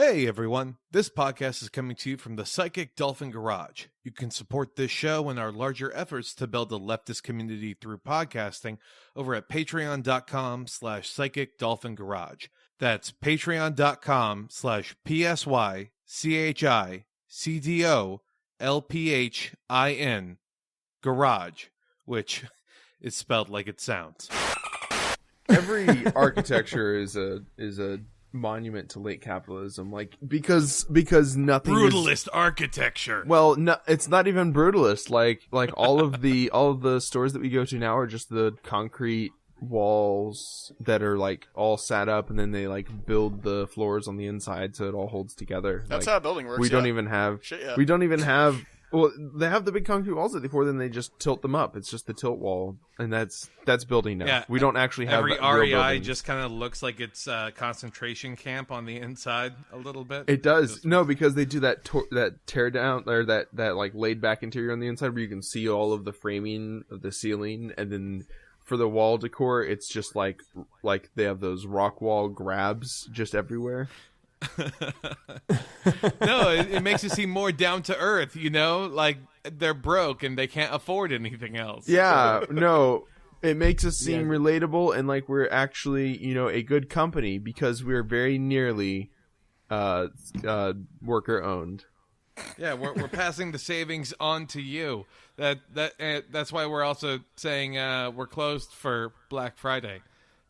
Hey everyone, this podcast is coming to you from the Psychic Dolphin Garage. You can support this show and our larger efforts to build a leftist community through podcasting over at patreon.com/Psychic Dolphin Garage. That's patreon.com/PSYCHICDOLPHIN Garage, which is spelled like it sounds. Every architecture is a monument to late capitalism, like because nothing Brutalist architecture. Well, no, it's not even brutalist. Like all of the stores that we go to now are just the concrete walls that are like all sat up, and then they like build the floors on the inside so it all holds together. That's like, how a building works. We don't even have. We don't even have. Well, they have the big concrete walls that they pour, then they just tilt them up. It's just the tilt wall, and that's building now. Yeah, we don't actually have every real REI buildings. just kind of looks like it's a concentration camp on the inside a little bit. It does. No, because they do that tear down, or that like laid back interior on the inside where you can see all of the framing of the ceiling, and then for the wall decor, it's just like they have those rock wall grabs just everywhere. No, it makes it seem more down to earth, you know, like they're broke and they can't afford anything else. Yeah, no, it makes us seem relatable and like we're actually, you know, a good company because we're very nearly worker owned. Yeah, we're passing the savings on to you. That's why we're also saying we're closed for Black Friday.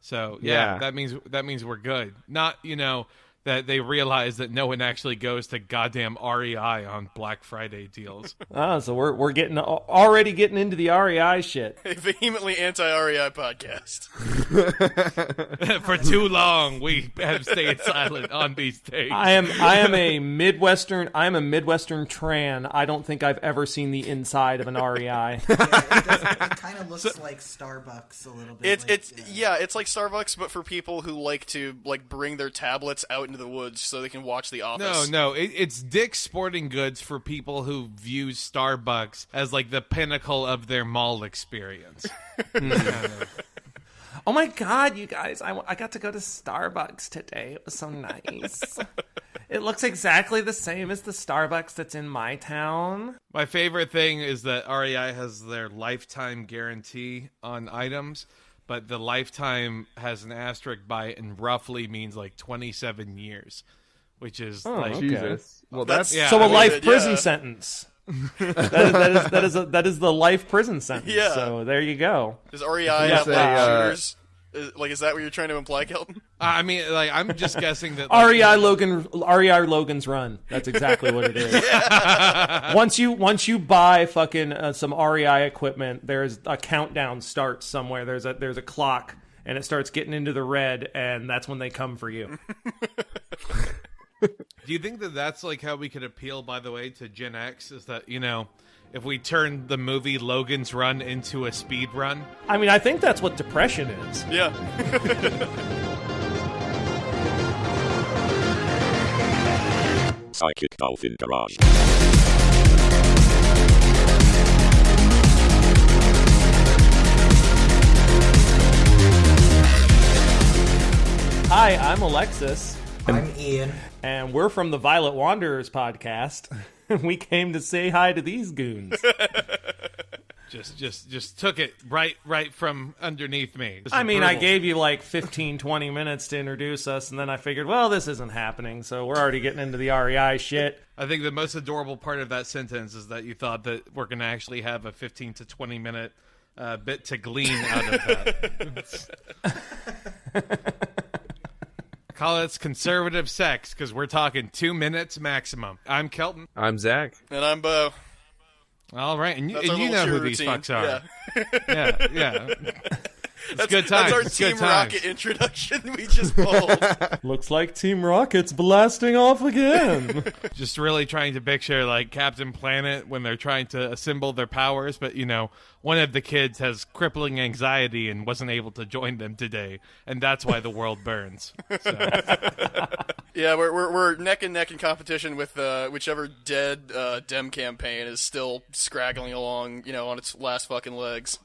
So yeah, that means we're good. Not, you know, that they realize that no one actually goes to goddamn REI on Black Friday deals. Oh, so we're already getting into the REI shit. A vehemently anti-REI podcast. For too long, we have stayed silent on these things. I am a Midwestern tran. I don't think I've ever seen the inside of an REI. It kind of looks like Starbucks a little bit. It's like Starbucks, but for people who like to bring their tablets out into the woods so they can watch The Office. No, it's Dick's Sporting Goods for people who view Starbucks as like the pinnacle of their mall experience. Oh my god, you guys, I got to go to Starbucks today. It was so nice. It looks exactly the same as the Starbucks that's in my town. My favorite thing is that REI has their lifetime guarantee on items, but the lifetime has an asterisk by it and roughly means like 27 years, which is okay. Jesus. Well, that's yeah, so a life prison sentence. that is the life prison sentence. Yeah. So there you go. Does REI have shooters? Is that what you're trying to imply, Kelton? I mean, like, I'm just guessing that REI Logan's Run. That's exactly what it is. Once you buy fucking some REI equipment, there's a countdown starts somewhere. There's a clock, and it starts getting into the red, and that's when they come for you. Do you think that that's like how we could appeal, by the way, to Gen X? Is that, you know, if we turn the movie Logan's Run into a speed run? I mean, I think that's what depression is. Yeah. Psychic Dolphin Garage. Hi, I'm Alexis. I'm Ian. And we're from the Violet Wanderers podcast. We came to say hi to these goons. Just took it right from underneath me. I mean, I gave you like 15, 20 minutes to introduce us, and then I figured, well, this isn't happening, so we're already getting into the REI shit. I think the most adorable part of that sentence is that you thought that we're going to actually have a 15 to 20 minute bit to glean out of that. Call it conservative sex, because we're talking 2 minutes maximum. I'm Kelton. I'm Zach. And I'm Bo. All right, and you little know who cheer these routine. fucks are. Yeah. It's good times. That's our It's Team good times. Rocket introduction we just pulled. Looks like Team Rocket's blasting off again. Just really trying to picture like Captain Planet when they're trying to assemble their powers, but you know, one of the kids has crippling anxiety and wasn't able to join them today, and that's why the world burns. So. Yeah, we're neck and neck in competition with whichever dead Dem campaign is still scraggling along, you know, on its last fucking legs.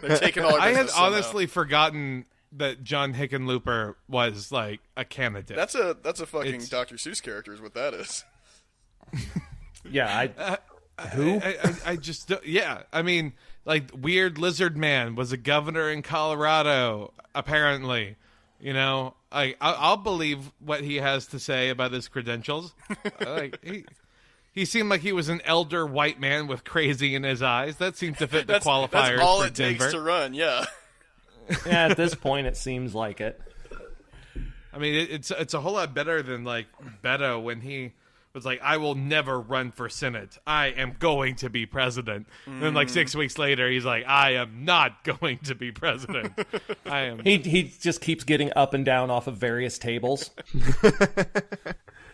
They're taking all our I had business somehow. honestly forgotten that John Hickenlooper was like a candidate. That's a fucking Dr. Seuss character is what that is. Yeah, who? I just yeah. I mean, like Weird Lizard Man was a governor in Colorado. Apparently, you know, I'll believe what he has to say about his credentials. Like he seemed like he was an elder white man with crazy in his eyes. That seemed to fit the qualifiers. That's all for it Denver. takes to run. Yeah. Yeah, at this point, it seems like it. I mean, it's a whole lot better than like Beto when he was like, I will never run for Senate. I am going to be president. And then like 6 weeks later, he's like, I am not going to be president. I am. He just keeps getting up and down off of various tables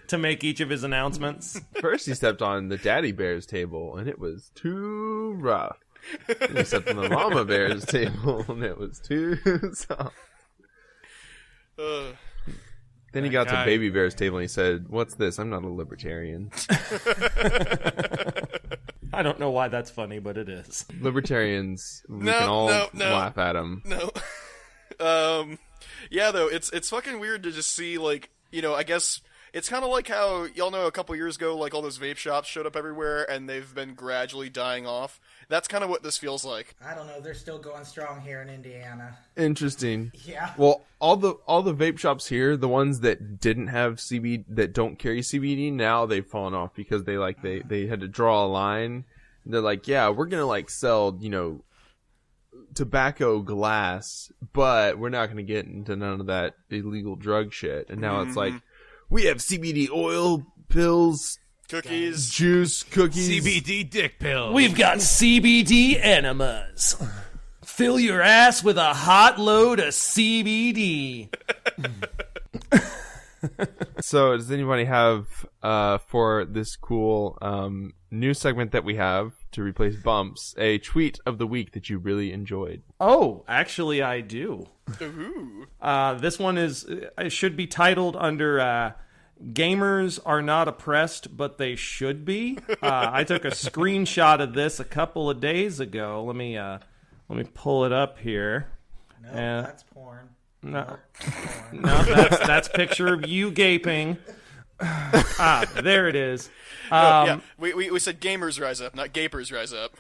to make each of his announcements. First, he stepped on the Daddy Bear's table, and it was too rough. Then he stepped on the Mama Bear's table, and it was too soft. Then he got to Baby Bear's table and he said, "What's this? I'm not a libertarian." I don't know why that's funny, but it is. Libertarians, we can all laugh at them. No. Yeah, though, it's fucking weird to just see, like, you know, I guess it's kind of like how, y'all know, a couple years ago, like, all those vape shops showed up everywhere and they've been gradually dying off. That's kind of what this feels like. I don't know. They're still going strong here in Indiana. Interesting. Yeah. Well, all the vape shops here, the ones that didn't have CBD, that don't carry CBD, now they've fallen off because they had to draw a line. They're like, yeah, we're gonna like sell, you know, tobacco glass, but we're not gonna get into none of that illegal drug shit. And now it's like, we have CBD oil, pills, cookies, juice, cookies, CBD dick pills. We've got CBD enemas. Fill your ass with a hot load of CBD. So, does anybody have for this cool new segment that we have to replace bumps, a tweet of the week that you really enjoyed? Oh, actually, I do. Ooh. This one it should be titled under "Gamers are not oppressed, but they should be." I took a screenshot of this a couple of days ago. Let me pull it up here. No, that's porn. No, Porn. no, that's picture of you gaping. There it is. Yeah, we said gamers rise up, not gapers rise up.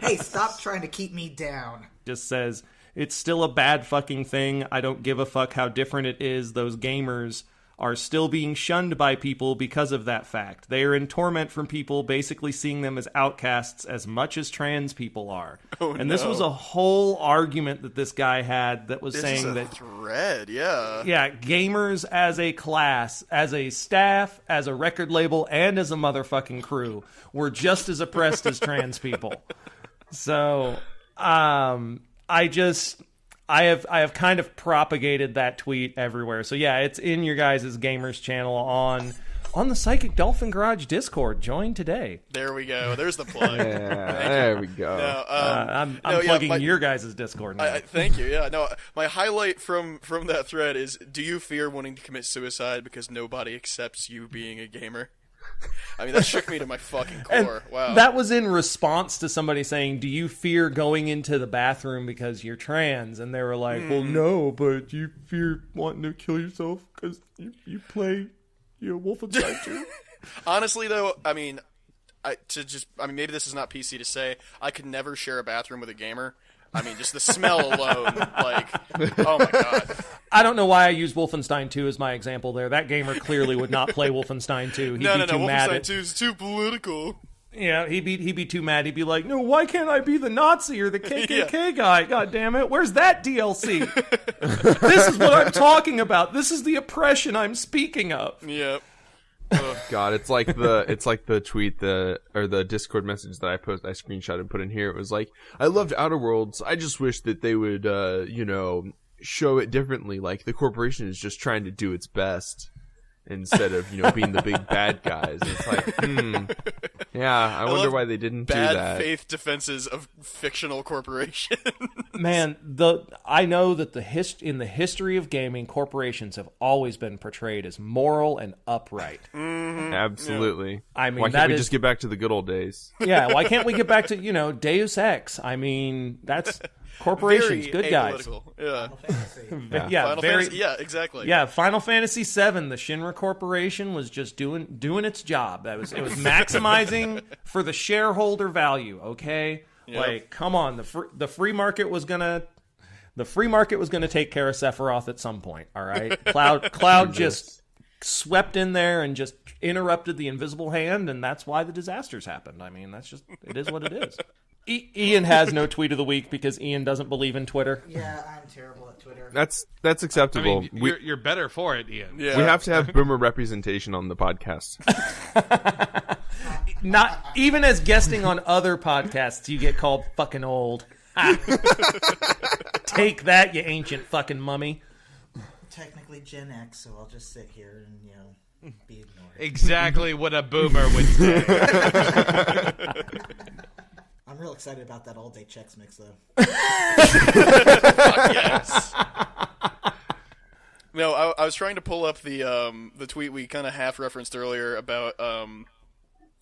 Hey, stop trying to keep me down. Just says, it's still a bad fucking thing. I don't give a fuck how different it is. Those gamers are still being shunned by people because of that fact. They are in torment from people basically seeing them as outcasts as much as trans people are. Oh, and this was a whole argument that this guy had that was saying is a that thread, yeah. Yeah, gamers as a class, as a staff, as a record label, and as a motherfucking crew were just as oppressed as trans people. So, I have kind of propagated that tweet everywhere. So yeah, it's in your guys' gamers channel on the Psychic Dolphin Garage Discord. Join today. There we go. There's the plug. Yeah, there we go. No, I'm plugging your guys' Discord now. Thank you. Yeah, no. My highlight from that thread is: do you fear wanting to commit suicide because nobody accepts you being a gamer? I mean, that shook me to my fucking core. Wow. That was in response to somebody saying, do you fear going into the bathroom because you're trans? And they were like, well, no, but you fear wanting to kill yourself because you play Wolfenstein 2? Honestly, though, I mean, maybe this is not PC to say, I could never share a bathroom with a gamer. I mean, just the smell alone, like, oh my god. I don't know why I use Wolfenstein 2 as my example there. That gamer clearly would not play Wolfenstein 2. He'd be too mad Wolfenstein 2 is too political. Yeah, he'd be too mad. He'd be like, no, why can't I be the Nazi or the KKK guy? God damn it. Where's that DLC? This is what I'm talking about. This is the oppression I'm speaking of. Yep. God, it's like the tweet or the Discord message that I screenshot and put in here. It was like, I loved Outer Worlds. I just wish that they would show it differently. Like the corporation is just trying to do its best instead of being the big bad guys. And it's like, yeah, I wonder why they didn't do that. Bad faith defenses of fictional corporation. Man, I know that in the history of gaming, corporations have always been portrayed as moral and upright. Mm-hmm. Absolutely. Yeah. I mean, why can't we just get back to the good old days? Yeah, why can't we get back to Deus Ex? I mean, that's Corporations, Very good guys. apolitical. Yeah. Final Fantasy. Yeah, Final very. Fantasy, yeah, exactly. Yeah, Final Fantasy VII, the Shinra Corporation was just doing its job. It was maximizing for the shareholder value. Okay, Yep. like come on, the free market was gonna take care of Sephiroth at some point. All right, Cloud just swept in there and just interrupted the invisible hand, and that's why the disasters happened. I mean, it is what it is. Ian has no tweet of the week because Ian doesn't believe in Twitter. Yeah, I'm terrible at Twitter. That's I acceptable. mean, you're better for it, Ian. Yeah. We have to have boomer representation on the podcast. Not even as guesting on other podcasts, you get called fucking old. Take that, you ancient fucking mummy. Technically Gen X, so I'll just sit here and be ignored. Exactly what a boomer would say. I'm real excited about that all-day Chex Mix, though. Yes. No, I was trying to pull up the tweet we kind of half referenced earlier about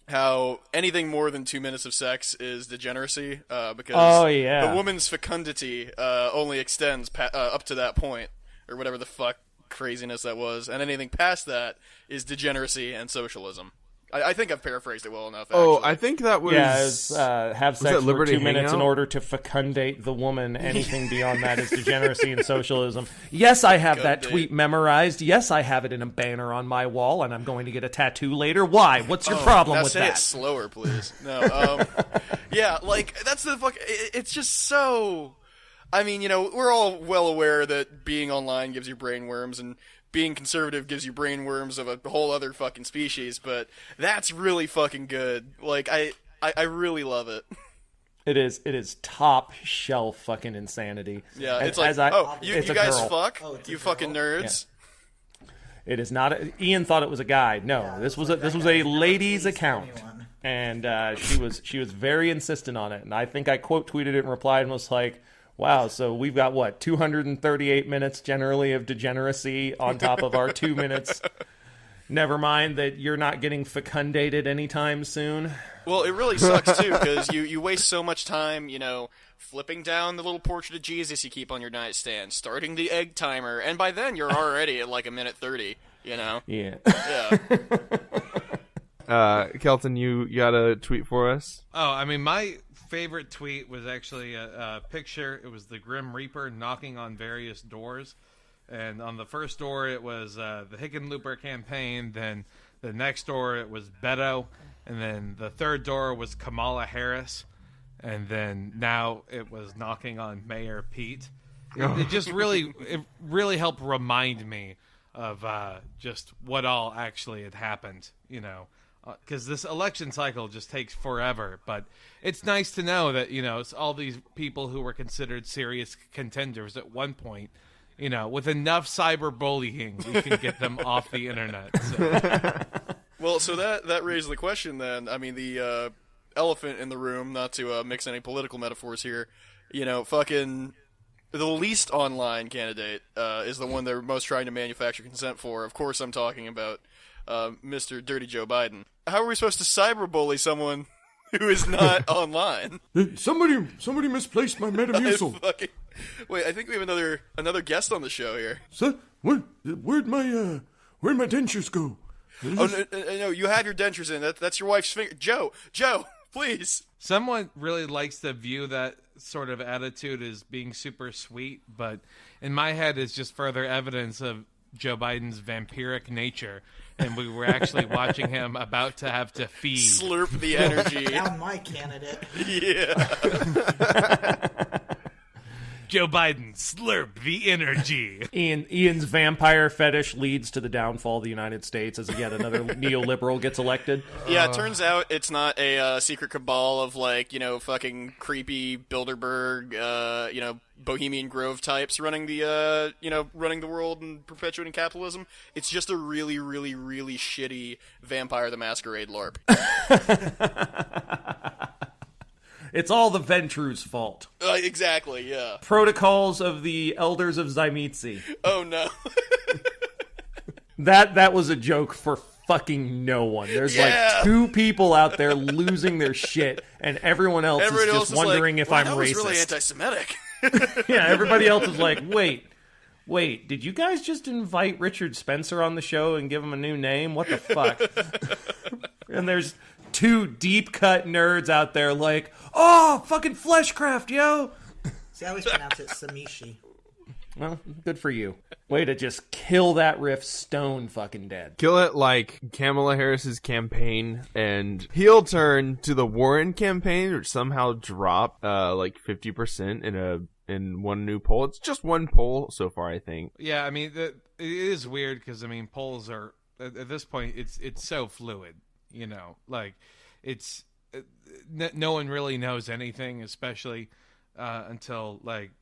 how anything more than 2 minutes of sex is degeneracy because the woman's fecundity only extends up to that point, or whatever the fuck craziness that was, and anything past that is degeneracy and socialism. I think I've paraphrased it well enough. Actually. Oh, I think that was... Yeah, it's, have sex for Liberty 2 minutes in Hangout? order to fecundate the woman. Anything beyond that is degeneracy and socialism. Yes, I have that tweet memorized. Yes, I have it in a banner on my wall, and I'm going to get a tattoo later. Why? What's your problem with say that? It slower, please. No, yeah, like, that's the fuck... It's just so... I mean, we're all well aware that being online gives you brain worms, and being conservative gives you brain worms of a whole other fucking species, but that's really fucking good. Like, I really love it. It is top shelf fucking insanity. Yeah, And it's like, you it's a guys girl. fuck? Oh, it's a You girl? fucking nerds? It is not. Ian thought it was a guy. No, this was a lady's account, and she was very insistent on it. And I think I quote tweeted it and replied and was like, "Wow, so we've got what 238 minutes generally of degeneracy on top of our 2 minutes. Never mind that you're not getting fecundated anytime soon." Well, it really sucks, too, because you waste so much time, flipping down the little portrait of Jesus you keep on your nightstand, starting the egg timer, and by then you're already at like a minute 30, Yeah. Yeah. Kelton, you got a tweet for us? Oh, I mean, my favorite tweet was actually a picture. It was the Grim Reaper knocking on various doors. And on the first door, it was the Hickenlooper campaign. Then the next door, it was Beto. And then the third door was Kamala Harris. And then now it was knocking on Mayor Pete. It just really helped remind me of just what all actually had happened, because this election cycle just takes forever. But it's nice to know that, it's all these people who were considered serious contenders at one point, with enough cyberbullying, we can get them off the internet. So. Well, so that raises the question then. I mean, the elephant in the room, not to mix any political metaphors here, fucking the least online candidate is the one they're most trying to manufacture consent for. Of course, I'm talking about Mr. Dirty Joe Biden. How are we supposed to cyberbully someone who is not online? Somebody misplaced my Metamucil. Wait, I think we have another guest on the show here. So, where'd my dentures go? Oh no, you have your dentures in. That's your wife's finger. Joe, please. Someone really likes to view that sort of attitude as being super sweet, but in my head, it's just further evidence of Joe Biden's vampiric nature, and we were actually watching him about to have to feed. Slurp the energy. Down my candidate. Yeah. Joe Biden, slurp the energy. Ian's vampire fetish leads to the downfall of the United States as yet another neoliberal gets elected. Yeah, it turns out it's not a secret cabal of fucking creepy Bilderberg, Bohemian Grove types running the running the world and perpetuating capitalism. It's just a really, really, really shitty Vampire the Masquerade LARP. It's all the Ventru's fault. Exactly, yeah. Protocols of the Elders of Zymitzi. Oh, no. That was a joke for fucking no one. There's like two people out there losing their shit, and everyone else is just wondering if I'm that racist. was really anti-Semitic. Yeah, everybody else is like, wait, did you guys just invite Richard Spencer on the show and give him a new name? What the fuck? And there's two deep-cut nerds out there like, oh, fucking Fleshcraft, yo! See, I always pronounce it Samishi. Well, good for you. Way to just kill that riff stone fucking dead. Kill it like Kamala Harris's campaign and heel turn to the Warren campaign, which somehow dropped like 50% in one new poll. It's just one poll so far, I think. Yeah, I mean, it is weird because, I mean, polls are, at this point, it's so fluid, you know? Like, it's, no one really knows anything, especially until, like,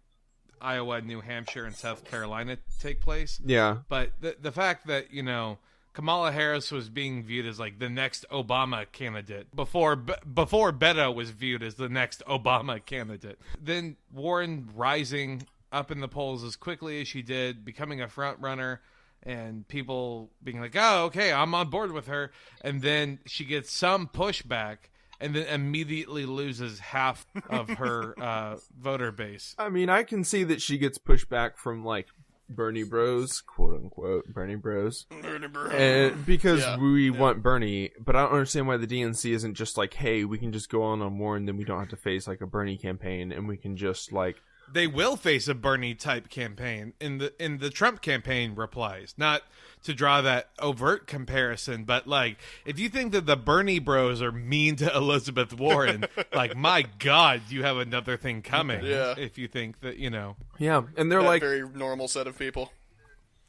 Iowa, New Hampshire, and South Carolina take place. Yeah. But the fact that, you know, Kamala Harris was being viewed as like the next Obama candidate before Beto was viewed as the next Obama candidate. Then Warren rising up in the polls as quickly as she did, becoming a front runner, and people being like, oh, okay, I'm on board with her. And then she gets some pushback and then immediately loses half of her voter base. I mean, I can see that she gets pushback from, like, Bernie bros, quote-unquote, Bernie bros. Bernie bros. And because we want Bernie, but I don't understand why the DNC isn't just like, hey, we can just go on Warren, then we don't have to face, like, a Bernie campaign, and we can just, like... They will face a Bernie-type campaign in the Trump campaign replies. Not to draw that overt comparison, but, like, if you think that the Bernie bros are mean to Elizabeth Warren, like, my God, you have another thing coming. Yeah. If you think that, you know. Yeah, and they're that like... very normal set of people.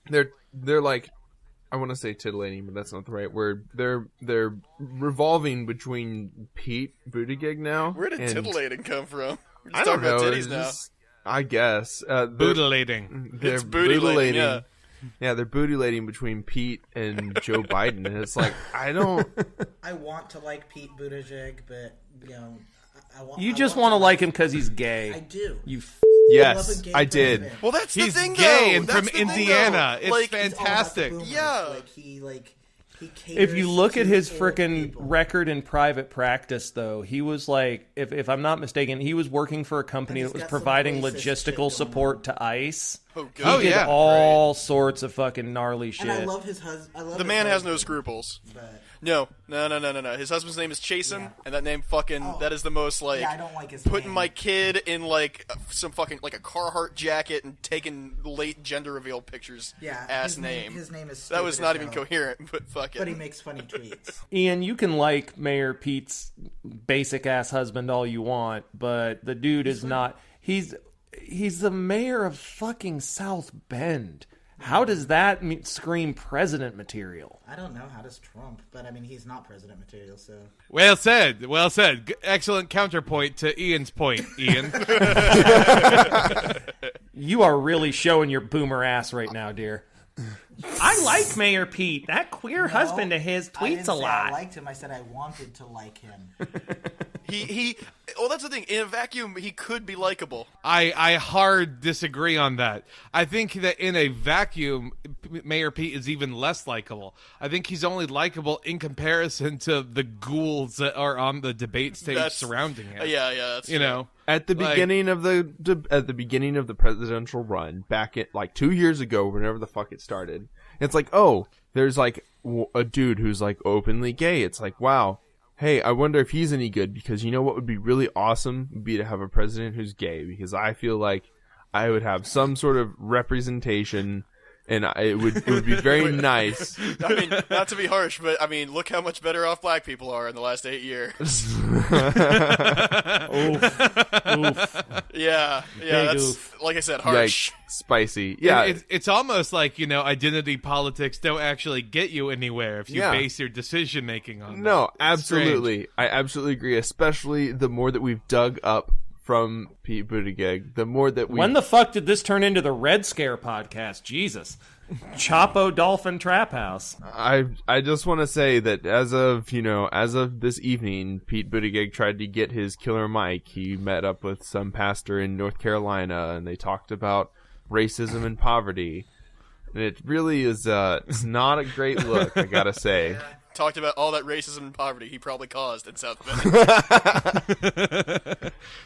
They're like... I want to say titillating, but that's not the right word. They're revolving between Pete Buttigieg now. Where did titillating come from? We're just I don't know. talking about titties now. I guess. Bootulating. They're It's bootylating, bootulating. Yeah, they're bootulating between Pete and Joe Biden. And it's like, I want to like Pete Buttigieg, but, you know... You just want to like him because he's gay. I do. Yes, I did. President. Well, that's He's the thing, gay though. and That's from the thing, Indiana. though. It's Like, fantastic. Yeah. He caters If you look to at his old freaking people. record in private practice, though, he was like, if I'm not mistaken, he was working for a company And that he's was got some providing racist shit logistical going support on. to ICE. Oh, good. Oh, He did yeah. all sorts of fucking gnarly shit. And I love his husband. The man has no scruples. But, No. His husband's name is Chasen, Yeah. and that name fucking, that is the most, like, yeah, I don't like his putting name. my kid in, like, some fucking, like, a Carhartt jacket and taking late gender reveal pictures his name is that was stupid not as even hell. coherent, but fuck it. But he makes funny tweets. Ian, you can like Mayor Pete's basic ass husband all you want, but the dude is not. He's the mayor of fucking South Bend. How does that scream president material? I don't know. How does Trump? But I mean, he's not president material, so. Well said. Well said. Excellent counterpoint to Ian's point, Ian. You are really showing your boomer ass right now, dear. I like Mayor Pete. That queer husband of his I didn't tweets a say lot. I liked him. I said I wanted to like him. Well, that's the thing. In a vacuum, he could be likable. I hard disagree on that. I think that in a vacuum, Mayor Pete is even less likable. I think he's only likable in comparison to the ghouls that are on the debate stage surrounding him. Yeah, that's you true. know. At the beginning of the presidential run, back at like 2 years ago, whenever the fuck it started, it's like, oh, there's like a dude who's like openly gay. It's like, wow, hey, I wonder if he's any good, because you know what would be really awesome would be to have a president who's gay, because I feel like I would have some sort of representation. And it would be very nice. I mean, not to be harsh, but I mean, look how much better off black people are in the last 8 years. Oof. Yeah, that's oof. like I said, harsh. Yikes, spicy. Yeah, It's almost like, you know, identity politics don't actually get you anywhere if you Yeah. base your decision making on no, that. It's absolutely. strange. I absolutely agree. Especially the more that we've dug up from Pete Buttigieg, the more that we. When the fuck did this turn into the Red Scare podcast? Jesus. Chapo Dolphin Trap House. I just want to say that as of this evening, Pete Buttigieg tried to get his killer mic. He met up with some pastor in North Carolina, and they talked about racism and poverty. And it really is it's not a great look, I gotta say. talked about all that racism and poverty he probably caused in South Bend.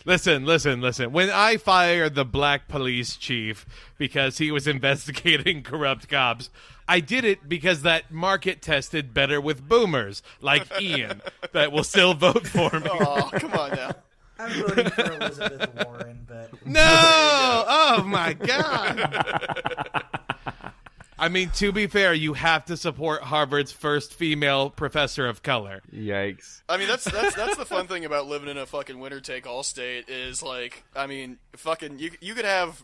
Listen. When I fired the black police chief because he was investigating corrupt cops, I did it because that market tested better with boomers like Ian that will still vote for me. Oh, come on now. I'm voting for Elizabeth Warren, but... No! Oh, my God. I mean, to be fair, you have to support Harvard's first female professor of color. Yikes. I mean, that's the fun thing about living in a fucking winner-take-all state is, like, I mean, fucking, you could have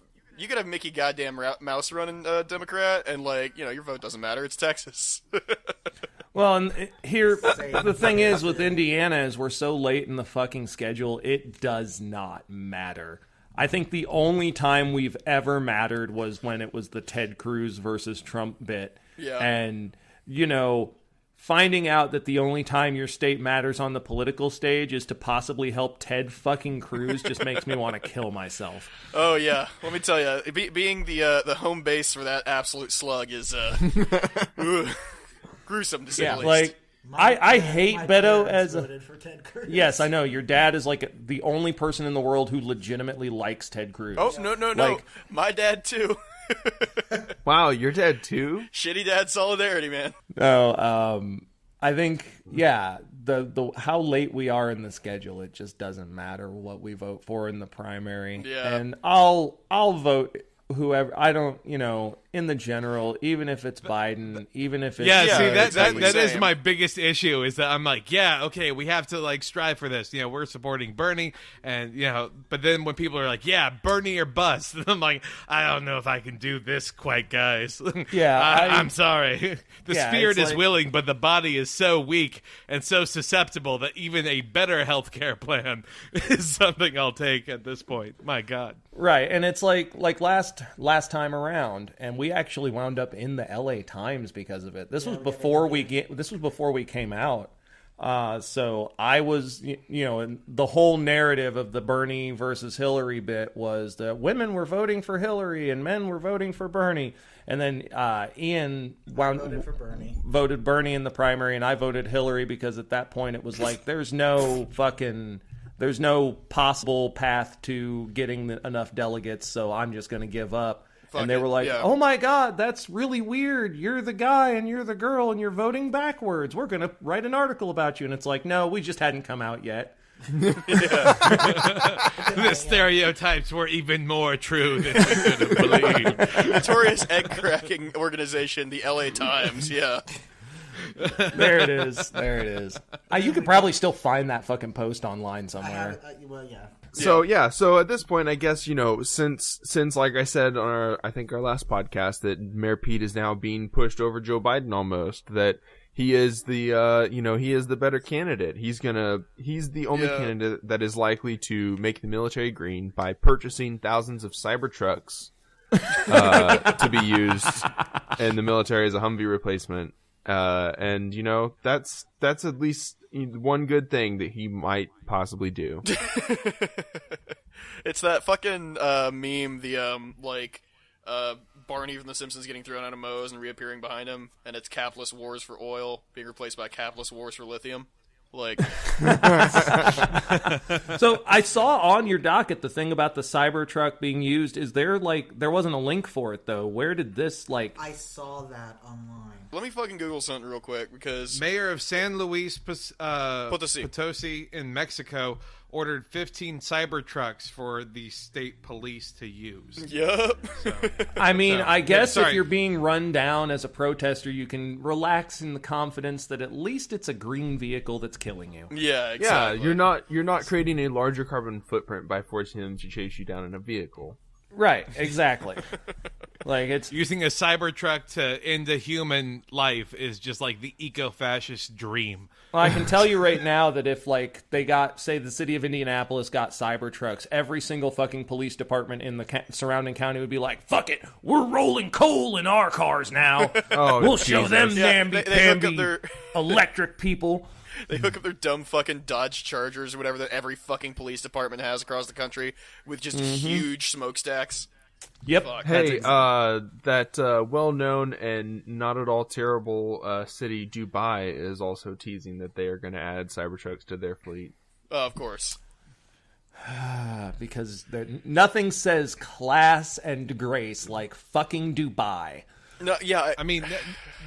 Mickey goddamn Mouse running Democrat, and, like, you know, your vote doesn't matter. It's Texas. Well, and here, the thing is with Indiana is we're so late in the fucking schedule, it does not matter. I think the only time we've ever mattered was when it was the Ted Cruz versus Trump bit. Yeah. And, you know, finding out that the only time your state matters on the political stage is to possibly help Ted fucking Cruz just makes me want to kill myself. Oh, yeah. Let me tell you, being the home base for that absolute slug is gruesome, to say the least. Like, I hate Beto as voted for Ted Cruz. Yes, I know. Your dad is like the only person in the world who legitimately likes Ted Cruz. Oh, no. Like, my dad, too. Wow, your dad, too? Shitty dad solidarity, man. No, I think, yeah, the how late we are in the schedule, it just doesn't matter what we vote for in the primary. Yeah. And I'll vote whoever, I don't, you know, in the general, even if it's Biden, even if it's... that is my biggest issue, is that I'm like, yeah, okay, we have to, like, strive for this. You know, we're supporting Bernie, and, you know, but then when people are like, yeah, Bernie or bust, and I'm like, I don't know if I can do this quite, guys. Yeah. I'm sorry. The spirit is like, willing, but the body is so weak and so susceptible that even a better healthcare plan is something I'll take at this point. My God. Right, and it's like last time around, and we actually wound up in the LA Times because of it. This was before we came out. So I was, you know, and the whole narrative of the Bernie versus Hillary bit was that women were voting for Hillary and men were voting for Bernie. And then Ian voted Bernie in the primary, and I voted Hillary because at that point it was like there's no possible path to getting enough delegates, so I'm just going to give up. And they were like, oh my God, that's really weird. You're the guy and you're the girl and you're voting backwards. We're going to write an article about you. And it's like, no, we just hadn't come out yet. The stereotypes were even more true than we could have believed. Notorious egg-cracking organization, the LA Times, yeah. There it is. You could probably still find that fucking post online somewhere. So at this point, I guess, you know, since like I said on our last podcast, that Mayor Pete is now being pushed over Joe Biden almost, that he is the better candidate. He's the only candidate that is likely to make the military green by purchasing thousands of Cybertrucks to be used in the military as a Humvee replacement. And you know, that's at least one good thing that he might possibly do. It's that fucking meme, the Barney from The Simpsons getting thrown out of Moe's and reappearing behind him, and it's capitalist wars for oil being replaced by capitalist wars for lithium. Like, so I saw on your docket the thing about the Cybertruck being used. Is there there wasn't a link for it though? Where did this I saw that online. Let me fucking Google something real quick because Mayor of San Luis Potosi in Mexico ordered 15 Cybertrucks for the state police to use. Yep. I mean, I guess if you're being run down as a protester, you can relax in the confidence that at least it's a green vehicle that's killing you. Yeah, exactly. Yeah, you're not creating a larger carbon footprint by forcing them to chase you down in a vehicle. Right, exactly. It's using a Cybertruck to end a human life is just like the eco-fascist dream. Well, I can tell you right now that if they got, say, the city of Indianapolis got Cybertrucks, every single fucking police department in the surrounding county would be like, "Fuck it, we're rolling coal in our cars now. We'll show them namby-pamby electric people." They hook up their dumb fucking Dodge Chargers or whatever that every fucking police department has across the country with just huge smokestacks. Yep. Fuck. Hey, that well-known and not at all terrible city, Dubai, is also teasing that they are going to add Cybertrucks to their fleet. Of course. Because nothing says class and grace like fucking Dubai. No, yeah. I mean,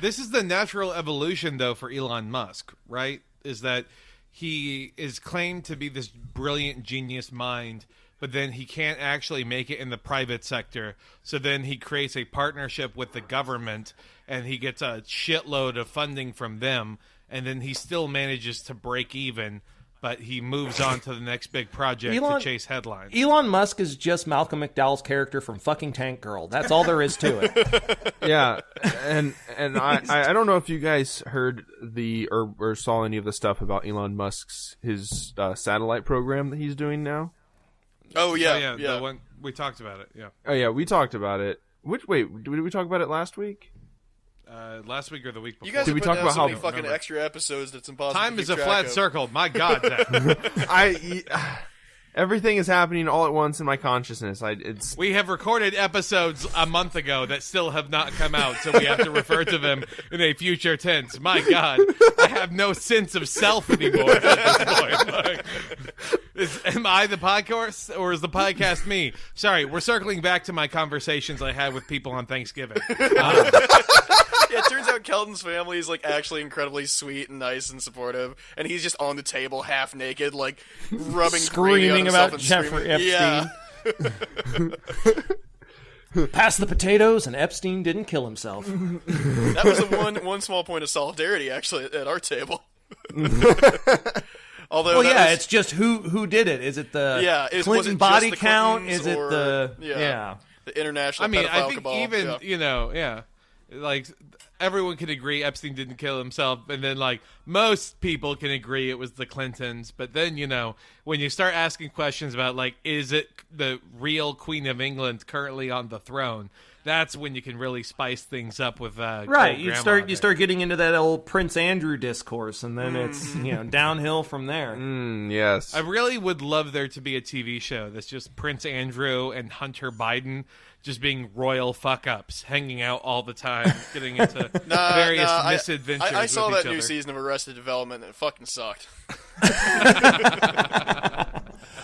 this is the natural evolution, though, for Elon Musk, right? Is that he is claimed to be this brilliant genius mind, but then he can't actually make it in the private sector. So then he creates a partnership with the government, and he gets a shitload of funding from them, and then he still manages to break even, but he moves on to the next big project to chase headlines. Elon Musk is just Malcolm McDowell's character from fucking Tank Girl. That's all there is to it. Yeah, and I don't know if you guys heard or saw any of the stuff about Elon Musk's his satellite program that he's doing now. Oh yeah. The one we talked about it. Yeah. Oh yeah, we talked about it. Did we talk about it last week? Last week or the week before. You guys Did we talk about so how many fucking extra episodes that's impossible. Time to keep is a track flat of. circle. My God, Zach. Everything is happening all at once in my consciousness. We have recorded episodes a month ago that still have not come out, so we have to refer to them in a future tense. My God, I have no sense of self anymore at this point. Like, am I the podcast, or is the podcast me? Sorry, we're circling back to my conversations I had with people on Thanksgiving. Yeah, it turns out Kelton's family is like actually incredibly sweet and nice and supportive, and he's just on the table half naked, like rubbing screaming about Jeffrey Epstein. Yeah. Pass the potatoes, and Epstein didn't kill himself. That was the one small point of solidarity actually at our table. Although, it's just who did it? Is it the Clinton body count? Is it the the international? I mean, I think cabal. even like everyone can agree Epstein didn't kill himself, and then like most people can agree it was the Clintons. But then when you start asking questions about like, is it the real Queen of England currently on the throne? That's when you can really spice things up with right. You start getting into that old Prince Andrew discourse, and then it's downhill from there. Yes, I really would love there to be a TV show that's just Prince Andrew and Hunter Biden just being royal fuck-ups, hanging out all the time, getting into various misadventures. I saw with that new season of Arrested Development, and it fucking sucked.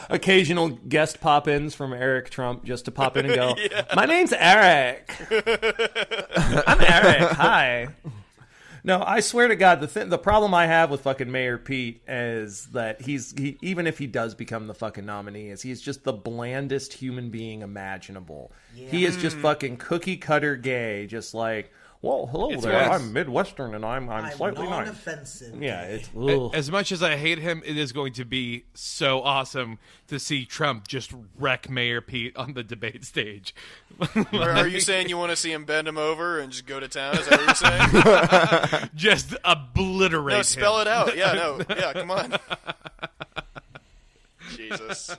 Occasional guest pop-ins from Eric Trump just to pop in and go, My name's Eric. I'm Eric. Hi. No, I swear to God, the problem I have with fucking Mayor Pete is that he even if he does become the fucking nominee, he's just the blandest human being imaginable. Yeah. He is just fucking cookie cutter gay, just like, well, hello there. I'm Midwestern and I'm slightly nice. Offensive. Yeah, it's as much as I hate him, it is going to be so awesome to see Trump just wreck Mayor Pete on the debate stage. Are you saying you want to see him bend him over and just go to town? Is that what you're saying? Just obliterate. No, spell him. it out. Yeah, come on. Jesus.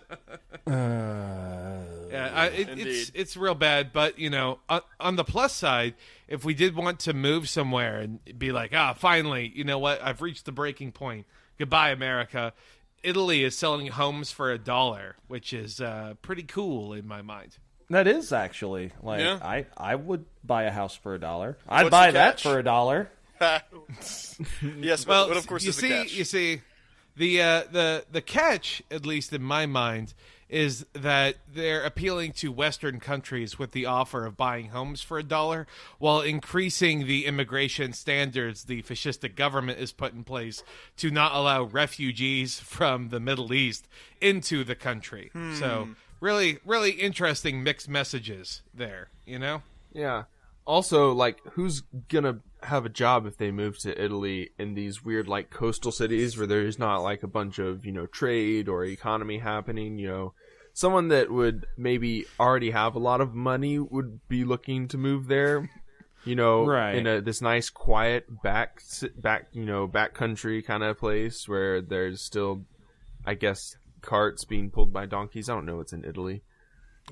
It's real bad, but on the plus side, if we did want to move somewhere and be like, finally, you know what, I've reached the breaking point. Goodbye, America. Italy is selling homes for $1, which is pretty cool in my mind. That is actually I would buy a house for $1. I'd buy that for $1. Yes, but of course, you see, the catch, at least in my mind, is that they're appealing to Western countries with the offer of buying homes for $1 while increasing the immigration standards the fascistic government has put in place to not allow refugees from the Middle East into the country. So really, really interesting mixed messages there, Yeah. Also, like, who's gonna have a job if they move to Italy in these weird, like, coastal cities where there's not, like, a bunch of, trade or economy happening, Someone that would maybe already have a lot of money would be looking to move there, right. in this nice, quiet back country kind of place where there's still, I guess, carts being pulled by donkeys. I don't know what's in Italy.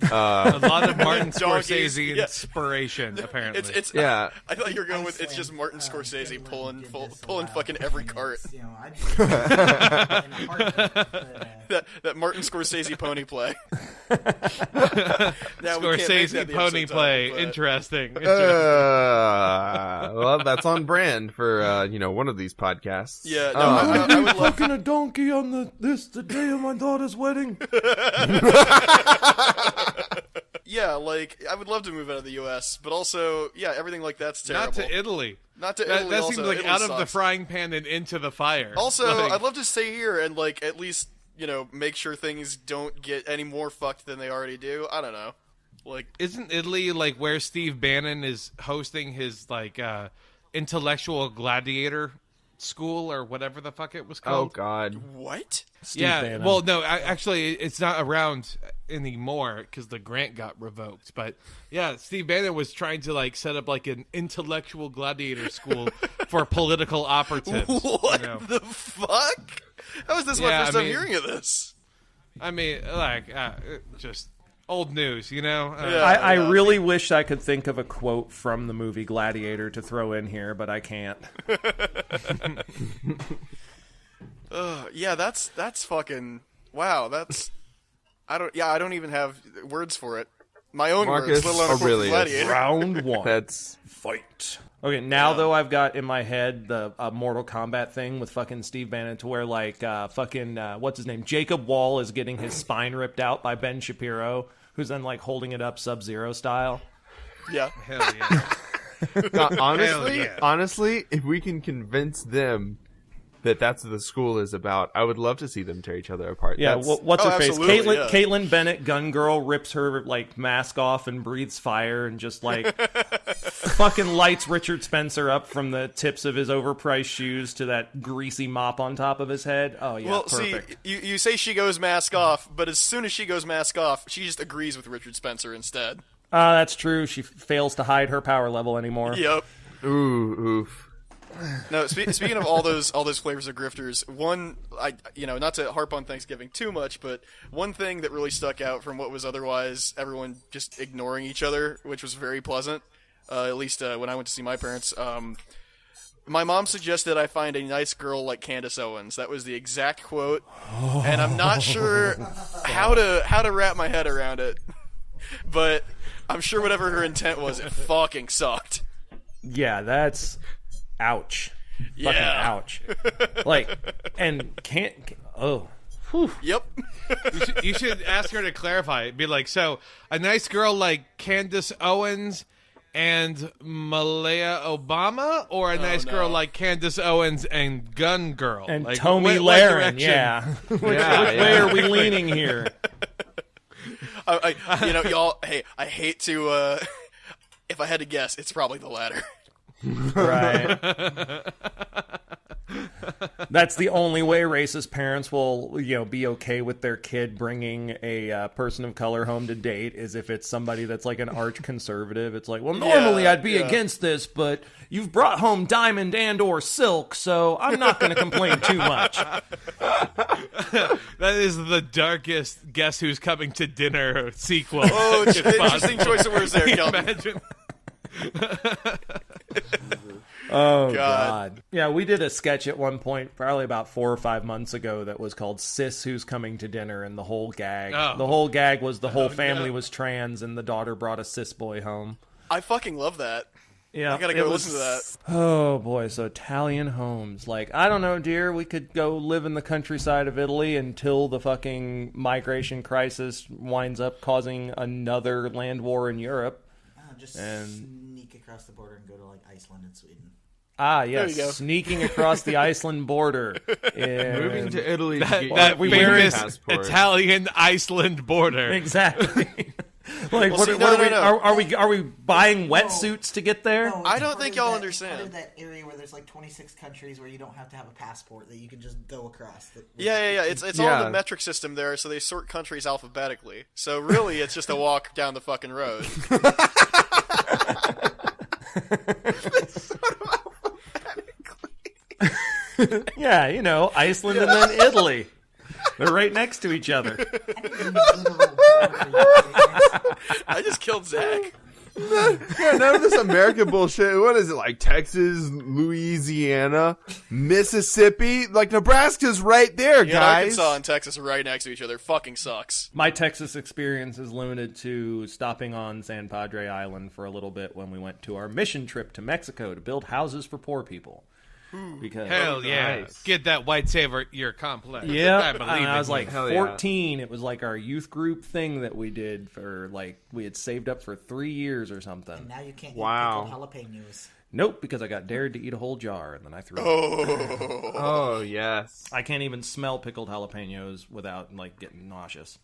A lot of Martin Scorsese inspiration, apparently. I thought you were going with it's just Martin Scorsese pulling fucking every cart. That Martin Scorsese pony play. Scorsese pony play. But... Interesting. Well, that's on brand for one of these podcasts. Yeah, no, I would love fucking a donkey on the day of my daughter's wedding. Yeah, like I would love to move out of the U.S., but also, yeah, everything like that's terrible. Not to Italy. Italy. That also. seems like Italy out sucks. of the frying pan and into the fire. Also, I'd love to stay here and like at least make sure things don't get any more fucked than they already do. I don't know. Like, isn't Italy like where Steve Bannon is hosting his like intellectual gladiator school or whatever the fuck it was called? Oh God, what? Bannon. Well, no, actually, it's not around anymore because the grant got revoked. But yeah, Steve Bannon was trying to like set up like an intellectual gladiator school for political operatives. What the fuck? How is this my first time hearing of this? I mean, like, just old news, I really wish I could think of a quote from the movie Gladiator to throw in here, but I can't. Yeah, that's fucking wow. I don't even have words for it. My own Marcus words, let alone Aurelius. Gladiator. Round one. That's fight. Okay, now though I've got in my head the Mortal Kombat thing with fucking Steve Bannon to where like what's his name? Jacob Wall is getting his spine ripped out by Ben Shapiro, who's then like holding it up Sub-Zero style. Yeah. Hell yeah. Honestly, if we can convince them that that's what the school is about, I would love to see them tear each other apart. Yeah, what's her face? Yeah. Caitlin Bennett, gun girl, rips her like mask off and breathes fire and just like fucking lights Richard Spencer up from the tips of his overpriced shoes to that greasy mop on top of his head. Oh yeah, perfect. See, you say she goes mask off, but as soon as she goes mask off, she just agrees with Richard Spencer instead. That's true. She fails to hide her power level anymore. Yep. Ooh, oof. No, speaking of all those flavors of grifters, one not to harp on Thanksgiving too much, but one thing that really stuck out from what was otherwise everyone just ignoring each other, which was very pleasant, at least when I went to see my parents. My mom suggested I find a nice girl like Candace Owens. That was the exact quote, and I'm not sure how to wrap my head around it, but I'm sure whatever her intent was, it fucking sucked. Yeah, that's. Ouch. Yeah. Fucking ouch. Like, and can't. Oh. Whew. Yep. You should ask her to clarify. It'd be like, so a nice girl like Candace Owens and Malaya Obama, or a nice girl like Candace Owens and Gun Girl? And like, Tommy Laren, yeah. Which way are we leaning here? Y'all, hey, I hate to, if I had to guess, it's probably the latter. Right. That's the only way racist parents will, be okay with their kid bringing a person of color home to date is if it's somebody that's like an arch conservative. It's like, well, normally I'd be against this, but you've brought home diamond and or silk, so I'm not going to complain too much. That is the darkest Guess Who's Coming to Dinner sequel. Oh, interesting choice of words there, Kelvin. Imagine. Oh God. Yeah, we did a sketch at one point, probably about 4 or 5 months ago, that was called Sis Who's Coming to Dinner, and the whole gag was the whole family was trans and the daughter brought a cis boy home. I fucking love that. Yeah, I gotta go listen to that. Oh boy, so Italian homes. Like, I don't know, dear, we could go live in the countryside of Italy until the fucking migration crisis winds up causing another land war in Europe. Just sneak across the border and go to like Iceland and Sweden. Ah, yes, sneaking across the Iceland border. Moving to Italy to get that your famous passport. Italian-Iceland border. Exactly. Like, well, are we buying wetsuits to get there? No, I don't think y'all understand. Part of that area where there's like 26 countries where you don't have to have a passport, that you can just go across. Yeah. It's all the metric system there, so they sort countries alphabetically. So really, it's just a walk down the fucking road. Yeah, Iceland and then Italy. They're right next to each other. I just killed Zach. None of this American bullshit. What is it, like Texas, Louisiana, Mississippi? Like, Nebraska's right there, guys. Arkansas and Texas are right next to each other. Fucking sucks. My Texas experience is limited to stopping on San Padre Island for a little bit when we went to our mission trip to Mexico to build houses for poor people. Because hell yeah, nice. Get that white savior complex. Yeah, I was like 14. It was like our youth group thing that we did for like we had saved up for 3 years or something. And now you can't eat pickled jalapenos. Nope, because I got dared to eat a whole jar and then I threw it. Oh yes. I can't even smell pickled jalapenos without like getting nauseous.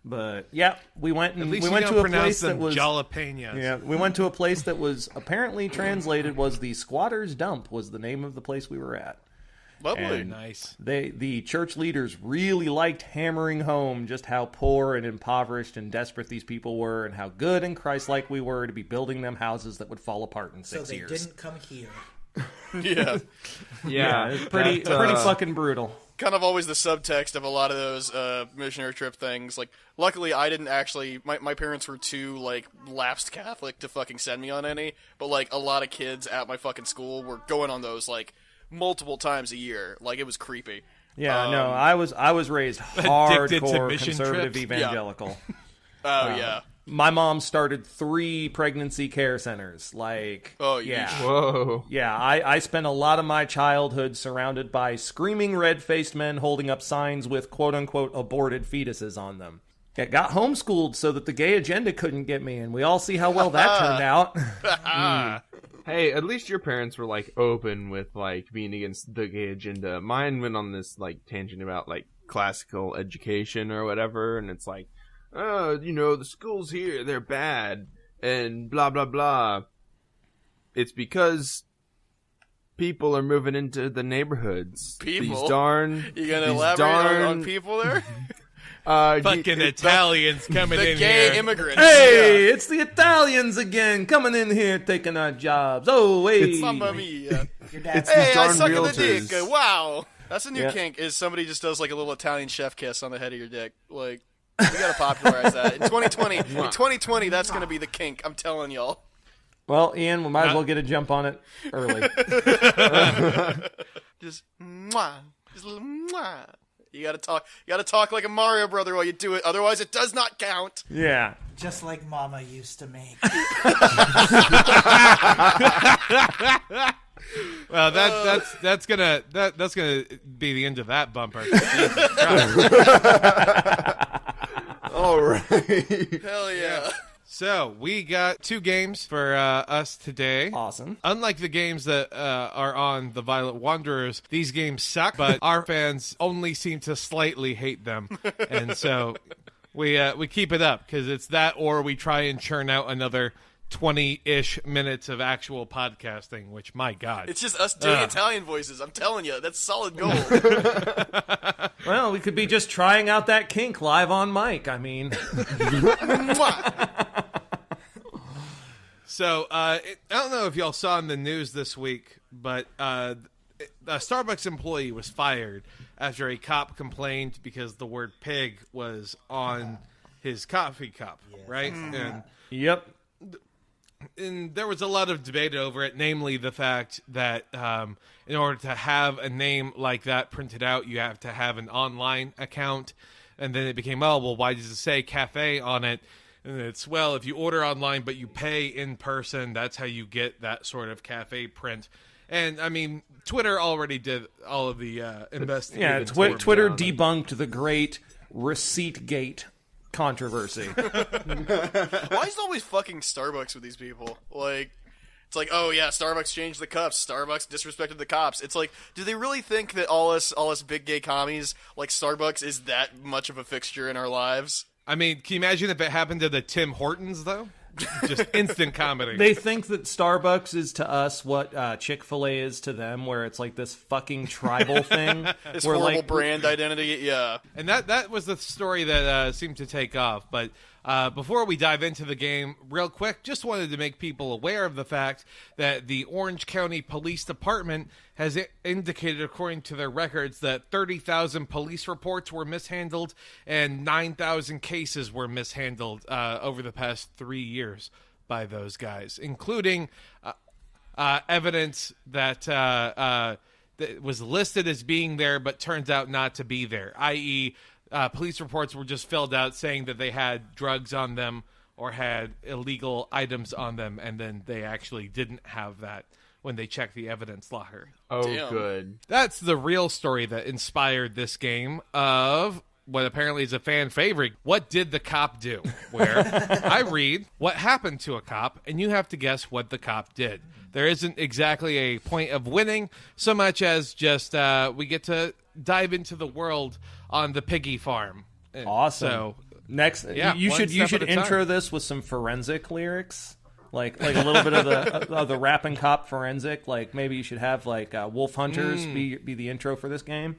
But yeah, we went to a place that was jalapenos. Yeah, we went to a place that was apparently translated was the Squatter's Dump was the name of the place we were at. Lovely, and nice. The church leaders really liked hammering home just how poor and impoverished and desperate these people were, and how good and Christ-like we were to be building them houses that would fall apart in 6 years. So they didn't come here. Yeah, it's pretty fucking brutal. Kind of always the subtext of a lot of those missionary trip things. Like, luckily, I didn't actually. My parents were too like lapsed Catholic to fucking send me on any. But like a lot of kids at my fucking school were going on those like multiple times a year. Like it was creepy. Yeah, no, I was raised hardcore conservative evangelical. Yeah. Yeah. My mom started 3 pregnancy care centers. Like, oh yeah, whoa, yeah. I spent a lot of my childhood surrounded by screaming red-faced men holding up signs with "quote unquote" aborted fetuses on them. It got homeschooled so that the gay agenda couldn't get me, and we all see how well that turned out. Hey, at least your parents were like open with like being against the gay agenda. Mine went on this like tangent about like classical education or whatever, and it's like, oh, you know, the schools here, they're bad, and blah, blah, blah. It's because people are moving into the neighborhoods. People? These darn... You gonna elaborate on people there? Fucking Italians coming in here. The gay immigrants. Hey, it's the Italians again, coming in here, taking our jobs. Oh, wait. Mamma mia. Your dad's Hey, I suck realtors. in the dick. Wow. That's a new kink, is somebody just does like a little Italian chef kiss on the head of your dick. Like... We gotta popularize that. In 2020, that's gonna be the kink, I'm telling y'all. Well, Ian, we might as well get a jump on it early. Just mwah. Just a little mwah. You gotta talk like a Mario brother while you do it, otherwise it does not count. Yeah. Just like Mama used to make. Well, that's gonna be the end of that bumper. All right. Hell yeah. So we got 2 games for us today. Awesome. Unlike the games that are on the Violent Wanderers, these games suck, but our fans only seem to slightly hate them, and so we keep it up because it's that, or we try and churn out another 20-ish minutes of actual podcasting, which, my God. It's just us doing Italian voices. I'm telling you, that's solid gold. Well, we could be just trying out that kink live on mic. I mean. So, I don't know if y'all saw in the news this week, but a Starbucks employee was fired after a cop complained because the word pig was on his coffee cup, right? And yep. And there was a lot of debate over it, namely the fact that in order to have a name like that printed out, you have to have an online account. And then it became, oh, well, why does it say cafe on it? And it's, well, if you order online but you pay in person, that's how you get that sort of cafe print. And, I mean, Twitter already did all of the investigation. Yeah, Twitter debunked the great receipt gate controversy. Why is it always fucking Starbucks with these people? Like, it's like, oh yeah, Starbucks changed the cups. Starbucks disrespected the cops. It's like, do they really think that all us big gay commies, like Starbucks is that much of a fixture in our lives? I mean, can you imagine if it happened to the Tim Hortons, though? Just instant comedy. They think that Starbucks is to us what Chick-fil-A is to them, where it's like this fucking tribal thing. This horrible brand identity, yeah. And that was the story that seemed to take off. But before we dive into the game, real quick, just wanted to make people aware of the fact that the Orange County Police Department has indicated, according to their records, that 30,000 police reports were mishandled and 9,000 cases were mishandled over the past 3 years. by those guys, including evidence that was listed as being there but turns out not to be there, i.e., police reports were just filled out saying that they had drugs on them or had illegal items on them, and then they actually didn't have that when they checked the evidence locker. Oh, Damn. good. That's the real story that inspired this game of what apparently is a fan favorite. What did the cop do? Where I read what happened to a cop, and you have to guess what the cop did. There isn't exactly a point of winning so much as just we get to dive into the world on the piggy farm. Awesome. So next, yeah, you should intro time. this with some forensic lyrics, like a little bit of the rapping cop forensic. Like maybe you should have like Wolf Hunters be the intro for this game.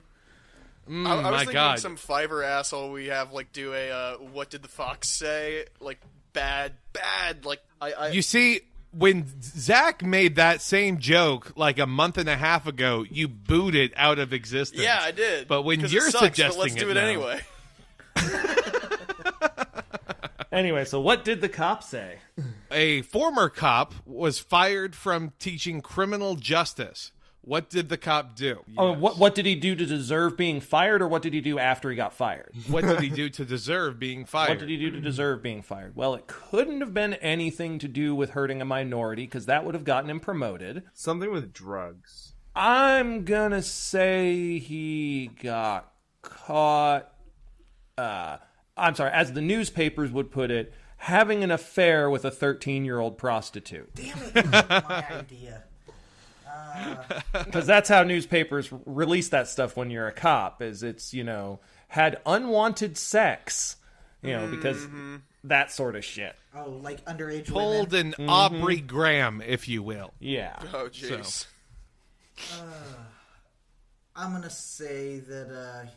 I was thinking some Fiverr asshole we have like do a what did the fox say, like bad like I You see, when Zach made that same joke like a month and a half ago, you booed it out of existence. Yeah, I did. But when 'cause you're it sucks, suggesting but let's do it now, anyway. Anyway, so what did the cop say? A former cop was fired from teaching criminal justice. What did the cop do? Oh, what did he do to deserve being fired, or what did he do after he got fired? What did he do to deserve being fired? What did he do to deserve being fired? Well, it couldn't have been anything to do with hurting a minority, because that would have gotten him promoted. Something with drugs. I'm gonna say he got caught. I'm sorry, as the newspapers would put it, having an affair with a 13-year-old prostitute. Damn it, that was my idea. Because that's how newspapers release that stuff when you're a cop, is it's, had unwanted sex, because that sort of shit. Oh, like underage Pulled women? an Aubrey Graham, if you will. Yeah. Oh jeez. I'm going to say that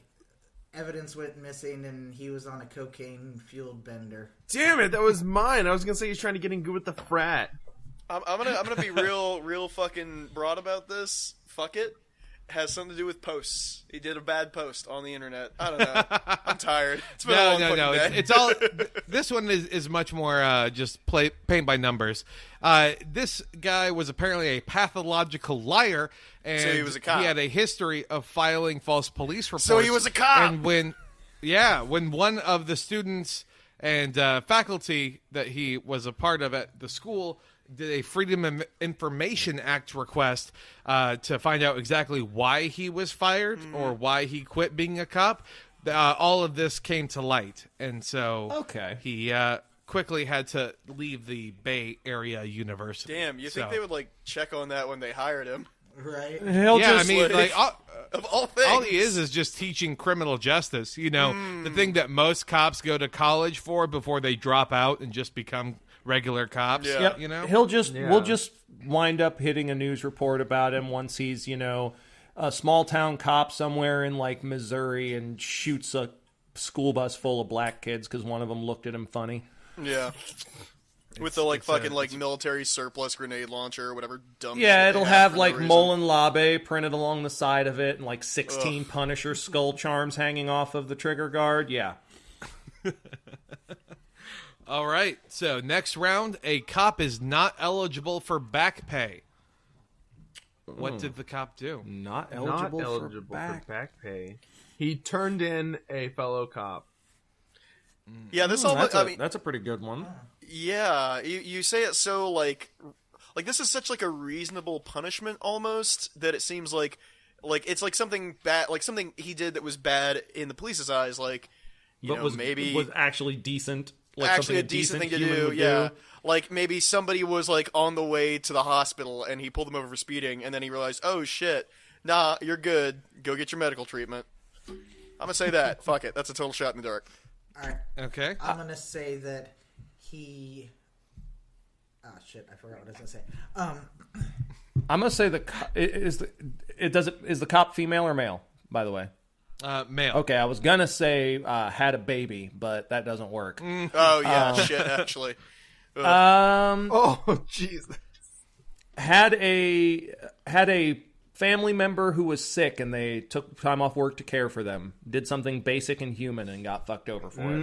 evidence went missing and he was on a cocaine-fueled bender. Damn it, that was mine. I was gonna say he's trying to get in good with the frat. I'm gonna be real fucking broad about this. Fuck it. Has something to do with posts. He did a bad post on the internet. I don't know. I'm tired. It's been a long fucking day. It's all. This one is much more just paint by numbers. This guy was apparently a pathological liar, and so he was a cop. He had a history of filing false police reports. So he was a cop. And when one of the students and faculty that he was a part of at the school did a Freedom of Information Act request to find out exactly why he was fired or why he quit being a cop. All of this came to light, and so he quickly had to leave the Bay Area University. Damn, you think they would like check on that when they hired him? Right? Of all things, all he is just teaching criminal justice. The thing that most cops go to college for before they drop out and just become regular cops. Yeah. Yep. We'll just wind up hitting a news report about him once he's, a small town cop somewhere in like Missouri and shoots a school bus full of black kids because one of them looked at him funny. Yeah. With the military surplus grenade launcher or whatever dumb Yeah, shit it'll they have for like no reason. Molin Labe printed along the side of it and like 16 Punisher skull charms hanging off of the trigger guard. Yeah. All right, so next round, a cop is not eligible for back pay. What did the cop do? Not eligible for back pay. He turned in a fellow cop. Yeah, that's a pretty good one. Yeah, you say it so like this is such like a reasonable punishment almost that it seems like it's like something bad, like something he did that was bad in the police's eyes, maybe was actually decent. Like actually a decent thing to do, yeah. Like maybe somebody was like on the way to the hospital and he pulled them over for speeding, and then he realized, oh shit, nah, you're good. Go get your medical treatment. I'm gonna say that. Fuck it. That's a total shot in the dark. All right. Okay. I'm gonna say that he. Ah, shit! I forgot what I was gonna say. I'm gonna say is the cop female or male? By the way. Male. Okay, I was gonna say had a baby, but that doesn't work. Oh yeah, shit. Actually. Oh jeez. Had a family member who was sick, and they took time off work to care for them. Did something basic and human, and got fucked over for it.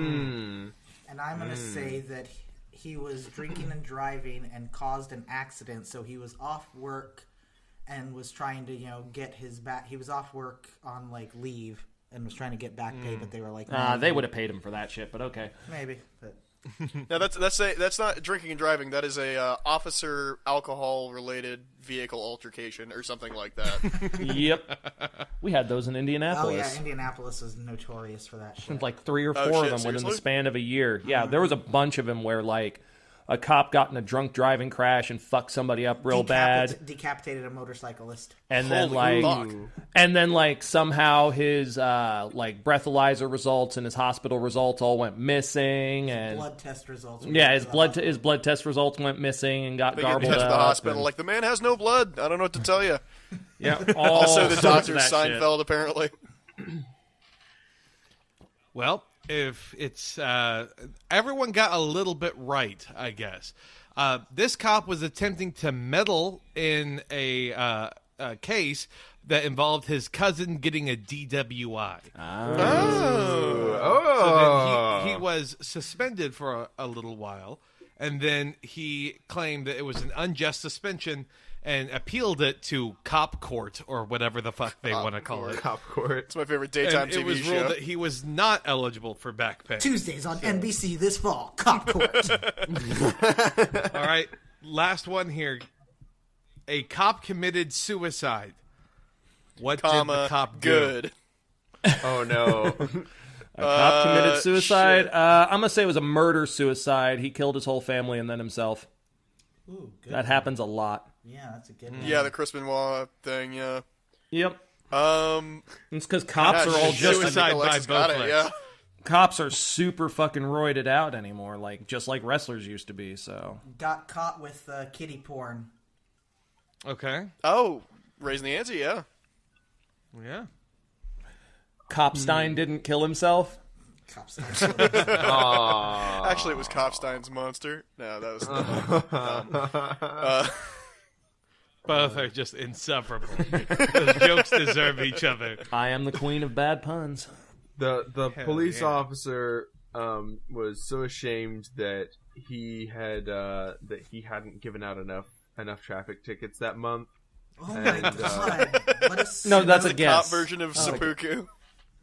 And I'm gonna say that he was drinking and driving and caused an accident. So he was off work and was trying to, get his back. He was off work on leave and was trying to get back pay, but they were like, no, they would have paid him for that shit. But okay, maybe. But now that's not drinking and driving. That is a officer alcohol related vehicle altercation or something like that. Yep, we had those in Indianapolis. Oh yeah, Indianapolis is notorious for that shit. Like 3 or 4 of them seriously? within the span of a year. Yeah, there was a bunch of them where a cop got in a drunk driving crash and fucked somebody up real bad. Decapitated a motorcyclist. And then somehow his breathalyzer results and his hospital results all went missing, and blood test results. His blood test results went missing and got garbled up. To the hospital, the man has no blood. I don't know what to tell you. Yeah. Also, the doctor's Seinfeld apparently. Well, if it's everyone got a little bit right, I guess. This cop was attempting to meddle in a case that involved his cousin getting a DWI. So then he was suspended for a little while, and then he claimed that it was an unjust suspension and appealed it to cop court or whatever the fuck they want to call it. Cop court. It's my favorite daytime and TV it was show. ruled that he was not eligible for back pay. Tuesdays on NBC this fall. Cop court. All right, last one here. A cop committed suicide. What did the cop do? Good. Oh no. A cop committed suicide. I'm gonna say it was a murder-suicide. He killed his whole family and then himself. Ooh, good. That happens a lot. Yeah, that's a good one. Yeah, the Chris Benoit thing, yeah. Yep. It's because Yeah, cops are all just suicide by Alexis both got it, legs. yeah. cops are super fucking roided out anymore, just like wrestlers used to be. So got caught with kiddie porn. Okay. Oh, raising the ante, yeah. Yeah. Copstein didn't kill himself. Copstein. Actually, it was Copstein's monster. No, that was Both are just insufferable. Those jokes deserve each other. I am the queen of bad puns. The police officer was so ashamed that he hadn't given out enough traffic tickets that month. Oh my god! No, that's a guess. cop version of seppuku.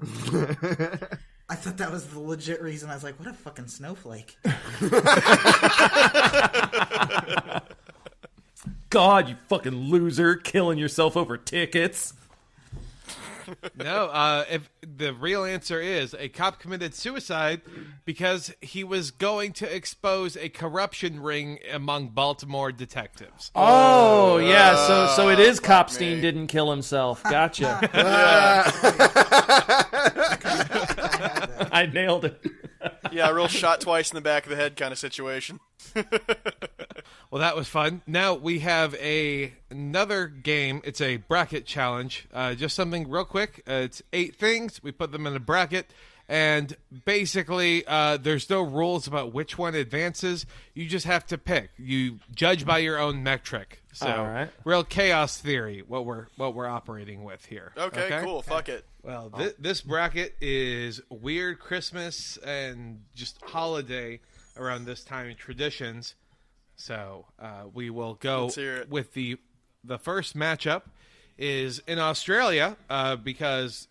I thought that was the legit reason. I was like, what a fucking snowflake. God, you fucking loser, killing yourself over tickets. No, if the real answer is a cop committed suicide because he was going to expose a corruption ring among Baltimore detectives. Oh, yeah, so it is Copstein didn't kill himself. Gotcha. I nailed it. Yeah, real shot twice in the back of the head kind of situation. Well, that was fun. Now we have another game. It's a bracket challenge. Just something real quick. It's 8 things. We put them in a bracket. And basically, there's no rules about which one advances. You just have to pick. You judge by your own metric. So, all right. Real chaos theory, what we're operating with here. Okay? Cool. Fuck it. Well, this bracket is weird Christmas and just holiday around this time in traditions. So we will go with the first matchup is in Australia because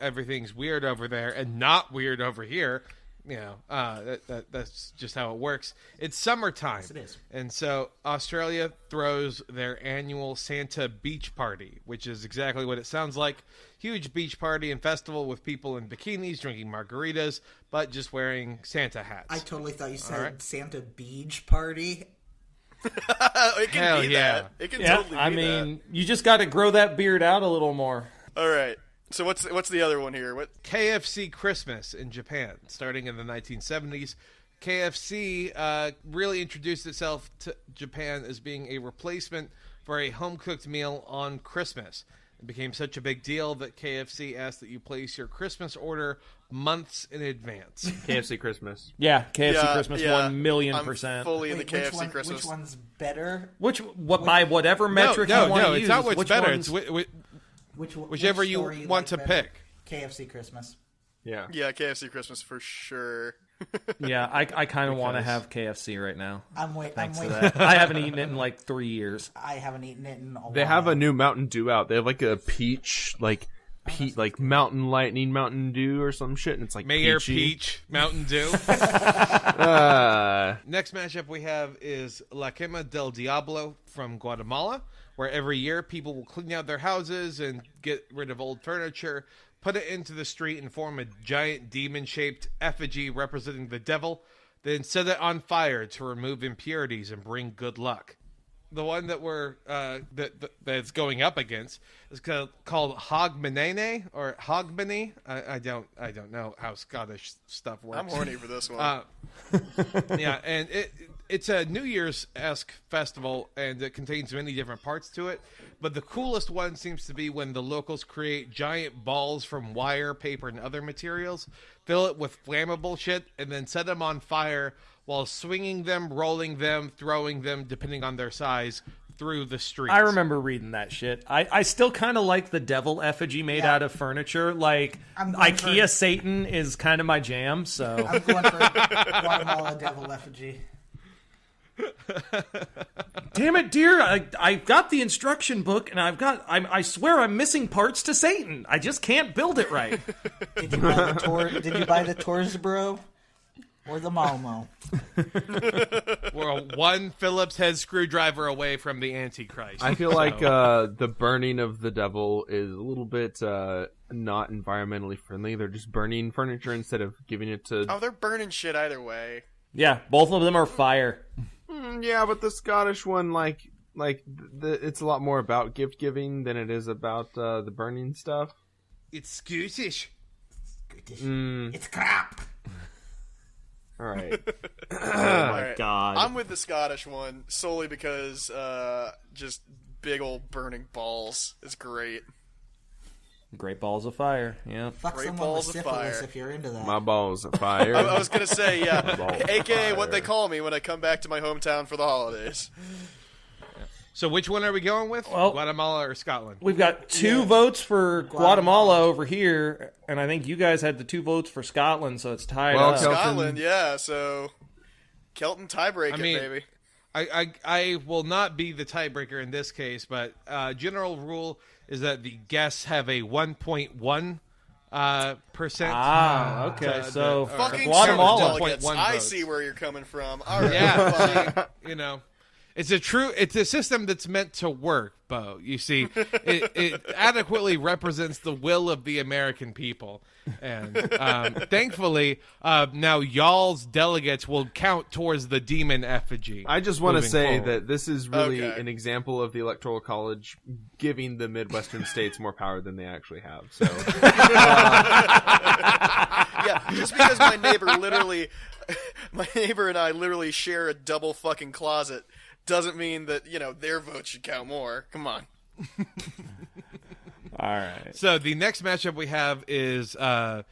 everything's weird over there and not weird over here. That's just how it works. It's summertime. Yes, it is. And so Australia throws their annual Santa beach party, which is exactly what it sounds like. Huge beach party and festival with people in bikinis drinking margaritas, but just wearing Santa hats. I totally thought you said Santa beach party. It can Hell be yeah. that. It can totally be I mean, you just got to grow that beard out a little more. that. All right. So what's the other one here? What? KFC Christmas in Japan, starting in the 1970s. KFC really introduced itself to Japan as being a replacement for a home-cooked meal on Christmas. It became such a big deal that KFC asked that you place your Christmas order months in advance. KFC Christmas. Yeah, KFC Christmas, yeah. 1,000,000%. I'm fully in the Wait, KFC Christmas. Which one's better? By whatever metric you want to use. It's not what's better. One's... It's whichever you want to pick. KFC Christmas. Yeah. Yeah, KFC Christmas for sure. Yeah, I kind of want to have KFC right now. I'm waiting. I haven't eaten it in like 3 years. I haven't eaten it in a while. They have a new Mountain Dew out. They have like a peach, like Mountain Lightning Mountain Dew or some shit, and it's like Mayor peachy. Peach Mountain Dew. Next matchup we have is La Quema del Diablo from Guatemala, where every year people will clean out their houses and get rid of old furniture, put it into the street and form a giant demon-shaped effigy representing the devil, then set it on fire to remove impurities and bring good luck. The one that we're that's going up against is called Hogmanay or Hogmanay. I don't know how Scottish stuff works. I'm horny for this one. Yeah, and it's a New Year's-esque festival, and it contains many different parts to it. But the coolest one seems to be when the locals create giant balls from wire, paper, and other materials, fill it with flammable shit, and then set them on fire while swinging them, rolling them, throwing them, depending on their size, through the streets. I remember reading that shit. I still kind of like the devil effigy made out of furniture. Like, IKEA Satan is kind of my jam, so... I'm going for Guatemala devil effigy. Damn it, dear! I got the instruction book, and I swear I'm missing parts to Satan. I just can't build it right. Did you buy the Torsbro or the Malmo? We're one Phillips head screwdriver away from the Antichrist. I feel like the burning of the devil is a little bit not environmentally friendly. They're just burning furniture instead of giving it to... Oh, they're burning shit either way. Yeah, both of them are fire. Yeah, but the Scottish one, it's a lot more about gift giving than it is about the burning stuff. It's Scottish. It's crap. All right. Oh my god. I'm with the Scottish one solely because just big old burning balls is great. Great balls of fire. Yeah. Fuck Great someone balls with of syphilis fire. If you're into that. My balls of fire. I was gonna say, yeah, AKA fire. what they call me when I come back to my hometown for the holidays. So which one are we going with? Well, Guatemala or Scotland? We've got two votes for Guatemala over here, and I think you guys had the 2 votes for Scotland, so it's tied up. Scotland, yeah, so Kelton tiebreaker, baby. I will not be the tiebreaker in this case, but general rule is that the guests have a 1.1%. Okay. So fucking Guatemala. delegates. I see where you're coming from. All right, yeah, it's a system that's meant to work, Bo. You see, it adequately represents the will of the American people, and thankfully, now y'all's delegates will count towards the demon effigy. I just want to say forward. that this is really an example of the Electoral College giving the Midwestern states more power than they actually have. So, yeah, just because my neighbor and I literally share a double fucking closet doesn't mean that, their vote should count more. Come on. All right. So the next matchup we have is the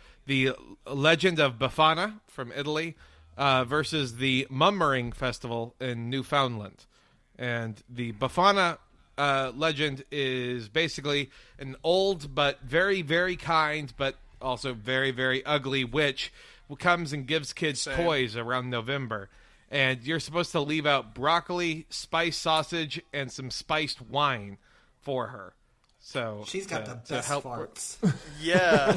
Legend of Befana from Italy versus the Mummering Festival in Newfoundland. And the Befana legend is basically an old but very, very kind but also very, very ugly witch who comes and gives kids toys around November. And you're supposed to leave out broccoli, spiced sausage, and some spiced wine for her. So she's got the best farts. Yeah.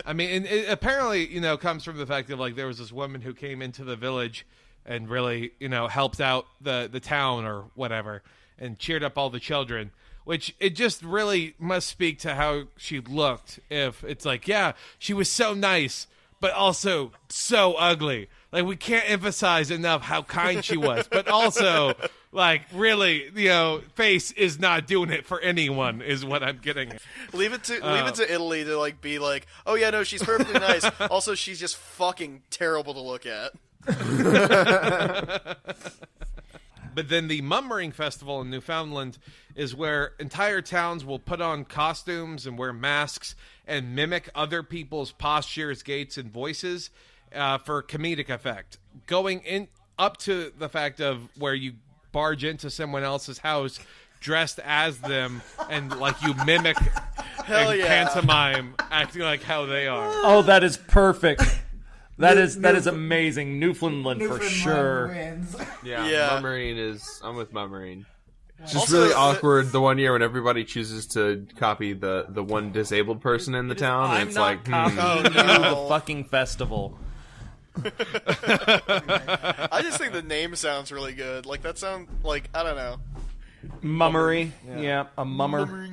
I mean, it apparently, comes from the fact that there was this woman who came into the village and really, helped out the town or whatever and cheered up all the children. Which it just really must speak to how she looked. If it's she was so nice, but also so ugly. We can't emphasize enough how kind she was, but also, really, face is not doing it for anyone, is what I'm getting at. Leave it to Italy to be like, oh yeah, no, she's perfectly nice. Also, she's just fucking terrible to look at. But then the Mummering Festival in Newfoundland is where entire towns will put on costumes and wear masks and mimic other people's postures, gaits, and voices for comedic effect. Going in up to the fact of where you barge into someone else's house dressed as them and you mimic Hell and yeah. pantomime acting like how they are. Oh, that is perfect. That is amazing. Newfoundland for sure. Wins. Yeah. Mummarine is. I'm with Mummarine. It's just Also, really awkward the one year when everybody chooses to copy the one disabled person in the town. And I'm it's not like, copying the fucking festival. I just think the name sounds really good. Like that sound like I don't know. Mummery. Yeah, a mummer.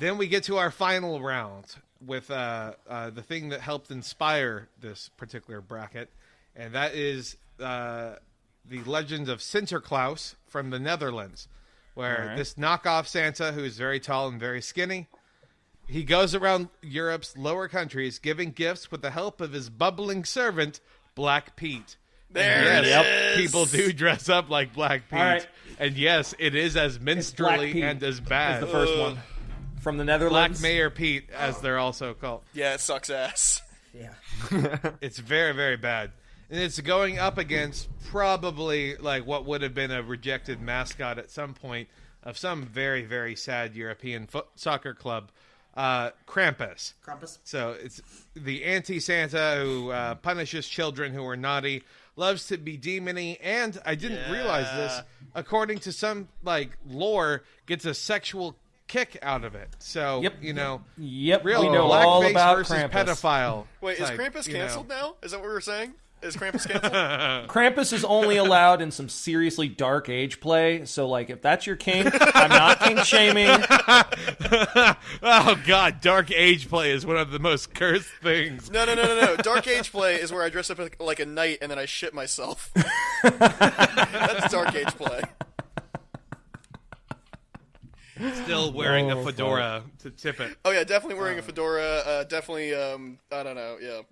Then we get to our final round with the thing that helped inspire this particular bracket, and that is the legend of Sinterklaas from the Netherlands, where this knockoff Santa, who is very tall and very skinny, he goes around Europe's lower countries giving gifts with the help of his bubbling servant, Black Pete. There it is. People do dress up like Black Pete. Right. And yes, it is as minstrelly and as bad. The first one. From the Netherlands. Black Mayor Pete, as they're also called. Yeah, it sucks ass. Yeah. It's very, very bad. And it's going up against probably like what would have been a rejected mascot at some point of some very, very sad European soccer club, Krampus. So it's the anti-Santa who punishes children who are naughty, loves to be demony, and I didn't realize this, according to some like lore, gets a sexual kick out of it. So, you know, real we know all blackface about versus Krampus. pedophile. Wait, is type, Krampus canceled now? Is that what we were saying? Is Krampus canceled? Krampus is only allowed in some seriously dark age play, so like if that's your kink, I'm not kink shaming. Oh god, dark age play is one of the most cursed things. No. Dark age play is where I dress up like a knight and then I shit myself. That's dark age play. Still wearing a fedora to tip it. Oh yeah, definitely wearing a fedora. Definitely, I don't know. Yeah.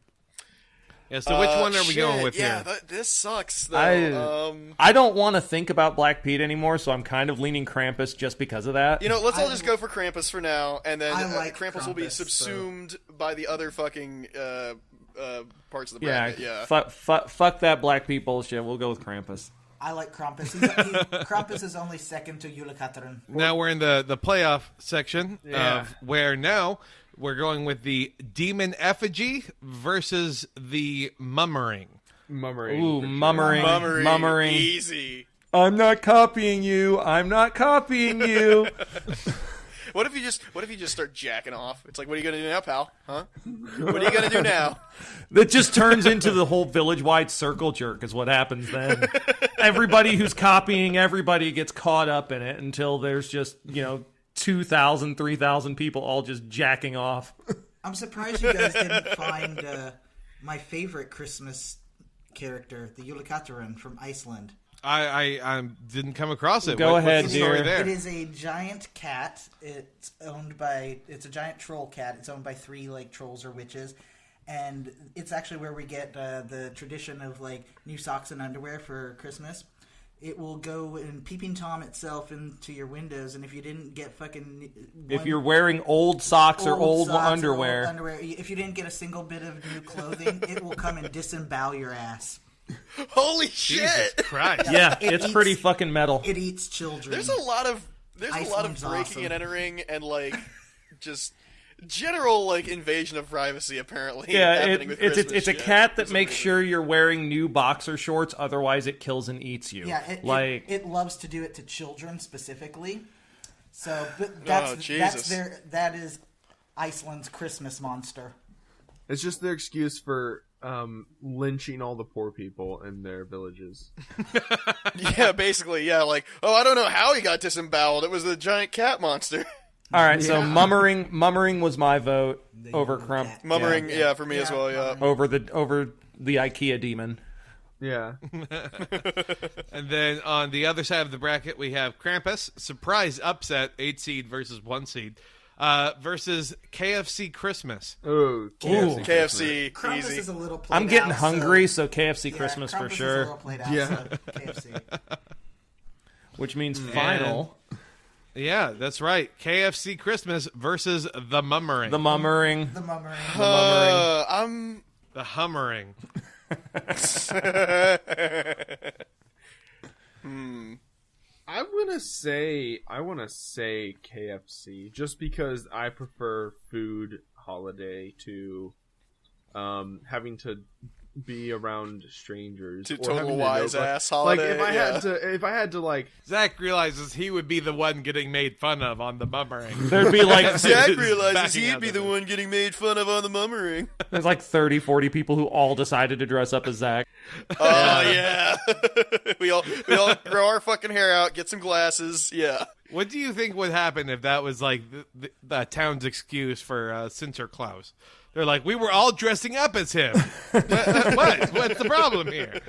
Yeah. So which one are we going with here? Yeah, this sucks. Though. I don't want to think about Black Pete anymore, so I'm kind of leaning Krampus just because of that. You know, let's all just go for Krampus for now, and then Krampus will be subsumed by the other fucking parts of the bracket. Yeah. Fuck that Black Pete bullshit. We'll go with Krampus. I like Krampus. Krampus is only second to Julekateren. Now we're in the playoff section of where now we're going with the demon effigy versus the mummering. Mummering. Ooh, mummering. Easy. I'm not copying you. What if you just start jacking off? It's like, what are you gonna do now, pal? Huh? What are you gonna do now? That just turns into the whole village-wide circle jerk is what happens then. Everybody who's copying everybody gets caught up in it until there's just, 2,000, 3,000 people all just jacking off. I'm surprised you guys didn't find my favorite Christmas character, the Julekateren from Iceland. I didn't come across it. Go ahead, what's the story there? It is a giant cat. It's a giant troll cat. It's owned by 3 like trolls or witches, and it's actually where we get the tradition of like new socks and underwear for Christmas. It will go and peeping Tom itself into your windows, and if you didn't get if you're wearing old socks or old underwear, if you didn't get a single bit of new clothing, it will come and disembowel your ass. Holy shit! Jesus Christ! Yeah, it's pretty fucking metal. It eats children. There's a lot of breaking and entering and like just general like invasion of privacy apparently. Yeah, it's a cat that makes sure you're wearing new boxer shorts, otherwise it kills and eats you. Yeah, it loves to do it to children specifically. So, but that is Iceland's Christmas monster. It's just their excuse for lynching all the poor people in their villages. Yeah, basically, yeah, like, oh, I don't know how he got disemboweled. It was the giant cat monster. All right, so mummering was my vote over Crump. Mummering, yeah, for me as well, yeah. Over the IKEA demon. Yeah. And then on the other side of the bracket, we have Krampus, surprise upset, 8 seed versus 1 seed. Versus KFC Christmas. Oh, KFC. Krampus Easy. is a little played I'm getting out, hungry, so KFC Christmas Krampus for is sure. a little played out, so KFC. Which means final. Yeah, that's right. KFC Christmas versus the mummering. The mummering. The mummering. I'm the hummering. I want to say KFC, just because I prefer food holiday to having to be around strangers. To total wise ass holiday. Like if I had to like, Zach realizes he would be the one getting made fun of on the mummering. There'd be like Zach realizes he'd be the one getting made fun of on the mummering. There's like 30, 40 people who all decided to dress up as Zach. Oh yeah. we all grow our fucking hair out, get some glasses. Yeah. What do you think would happen if that was like the town's excuse for Sinterklaas? They're like, we were all dressing up as him. What? What's the problem here?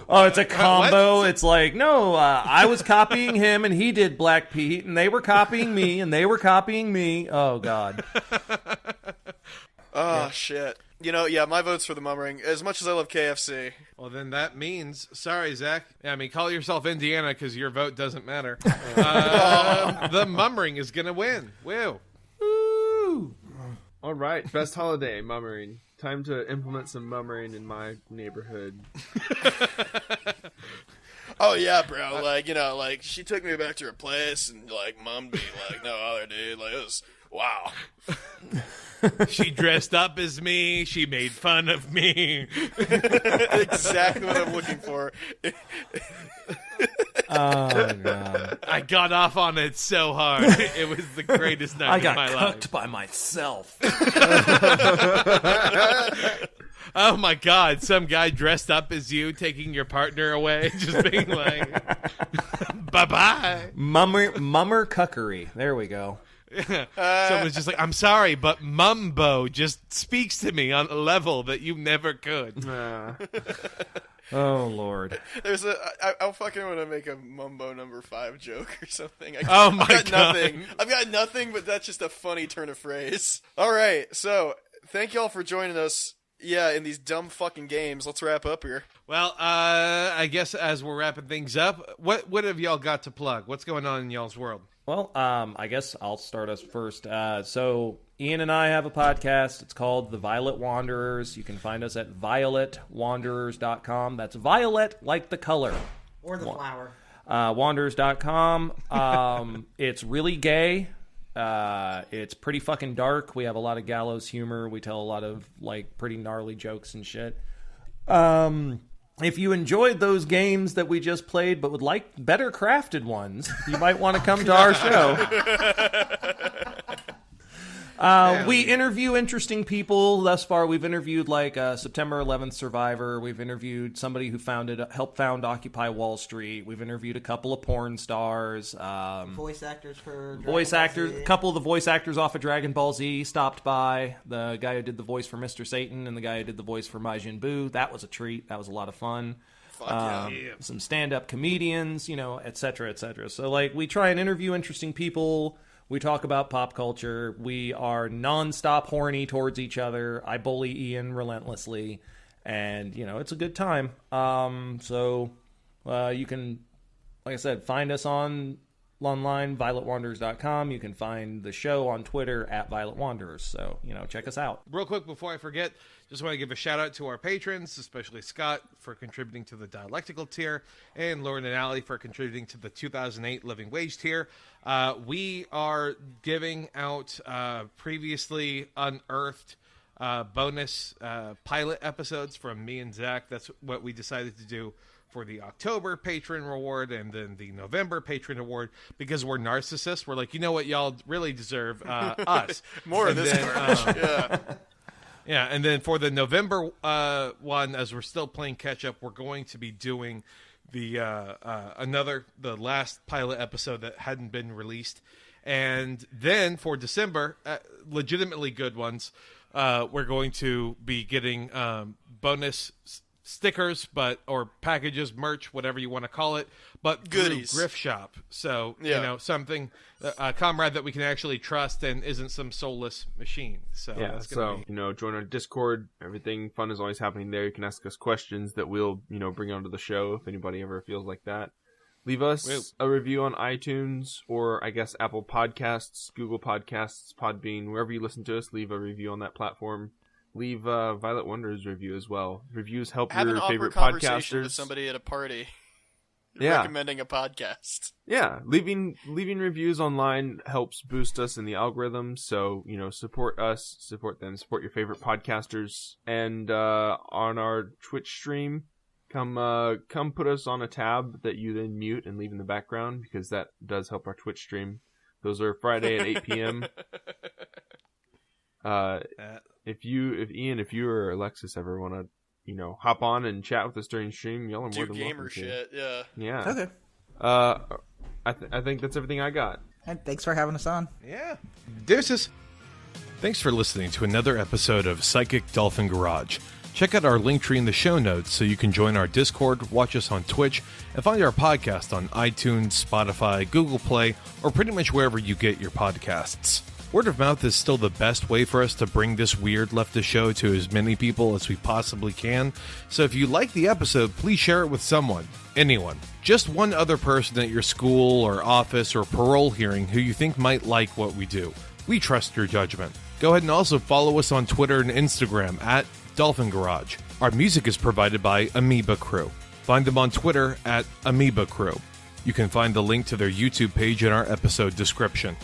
Oh, it's a combo. It's like, no, I was copying him, and he did Black Pete, and they were copying me, and they were copying me. Oh, God. Oh, shit. You know, yeah, my vote's for the mummering, as much as I love KFC. Well, then that means, sorry, Zach. I mean, call yourself Indiana, because your vote doesn't matter. The mummering is going to win. Woo. Woo. All right, best holiday, mummering. Time to implement some mummering in my neighborhood. Oh yeah, bro. Like, you know, like she took me back to her place and like mummed me like no other dude. Like it was wow. She dressed up as me. She made fun of me. Exactly what I'm looking for. Oh, God. I got off on it so hard. It was the greatest night of my life. I got cooked by myself. Oh, my God. Some guy dressed up as you taking your partner away. Just being like, bye-bye. Mummer cuckery. There we go. Someone's just like, I'm sorry, but Mumbo just speaks to me on a level that you never could. Oh, Lord. There's I fucking want to make a Mumbo number 5 joke or something. Oh, my God. Nothing. I've got nothing, but that's just a funny turn of phrase. All right, so thank y'all for joining us. Yeah, in these dumb fucking games. Let's wrap up here. Well, I guess as we're wrapping things up, what have y'all got to plug? What's going on in y'all's world? Well, I guess I'll start us first. So Ian and I have a podcast. It's called The Violet Wanderers. You can find us at violetwanderers.com. That's violet like the color. Or the flower. Wanderers.com. It's really gay. It's pretty fucking dark. We have a lot of gallows humor. We tell a lot of like pretty gnarly jokes and shit. If you enjoyed those games that we just played but would like better crafted ones, you might want to come to our show. We interview interesting people. Thus far, we've interviewed like September 11th survivor. We've interviewed somebody who helped found Occupy Wall Street. We've interviewed a couple of porn stars. Voice actors for a couple of the voice actors off of Dragon Ball Z stopped by. The guy who did the voice for Mr. Satan and the guy who did the voice for Majin Buu. That was a treat. That was a lot of fun. Fuck yeah. Some stand-up comedians, et cetera, et cetera. So like we try and interview interesting people. We talk about pop culture. We are nonstop horny towards each other. I bully Ian relentlessly. And, it's a good time. So you can, like I said, find us online, violetwanderers.com. You can find the show on Twitter at Violet Wanderers. So, check us out. Real quick before I forget, just want to give a shout out to our patrons, especially Scott for contributing to the dialectical tier, and Lauren and Allie for contributing to the 2008 living wage tier. We are giving out previously unearthed bonus pilot episodes from me and Zach. That's what we decided to do for the October patron reward and then the November patron award, because we're narcissists. We're like, you know what, y'all really deserve us. More of this garbage. Yeah. Yeah, and then for the November one, as we're still playing catch up, we're going to be doing the last pilot episode that hadn't been released, and then for December, legitimately good ones, we're going to be getting bonus stickers, or packages, merch, whatever you want to call it, but goodies. Through Grift Shop. So, yeah. Something, a comrade that we can actually trust and isn't some soulless machine. So, yeah, that's going to be... join our Discord. Everything fun is always happening there. You can ask us questions that we'll, bring onto the show if anybody ever feels like that. Leave us a review on iTunes or, I guess, Apple Podcasts, Google Podcasts, Podbean, wherever you listen to us. Leave a review on that platform. Leave Violet Wanderers review as well. Reviews help Have your an favorite awkward conversation podcasters. with somebody at a party. recommending a podcast. Yeah, leaving reviews online helps boost us in the algorithm. So support us, support them, support your favorite podcasters, and on our Twitch stream, come put us on a tab that you then mute and leave in the background, because that does help our Twitch stream. Those are Friday at 8 p.m. If Ian or Alexis ever want to, hop on and chat with us during stream, y'all are more than welcome to. Shit, yeah. Yeah. Okay. I think that's everything I got. And thanks for having us on. Yeah. Deuces. Thanks for listening to another episode of Psychic Dolphin Garage. Check out our link tree in the show notes so you can join our Discord, watch us on Twitch, and find our podcast on iTunes, Spotify, Google Play, or pretty much wherever you get your podcasts. Word of mouth is still the best way for us to bring this weird leftist show to as many people as we possibly can. So if you like the episode, please share it with someone. Anyone. Just one other person at your school or office or parole hearing who you think might like what we do. We trust your judgment. Go ahead and also follow us on Twitter and Instagram at Dolphin Garage. Our music is provided by Amoeba Crew. Find them on Twitter at Amoeba Crew. You can find the link to their YouTube page in our episode description.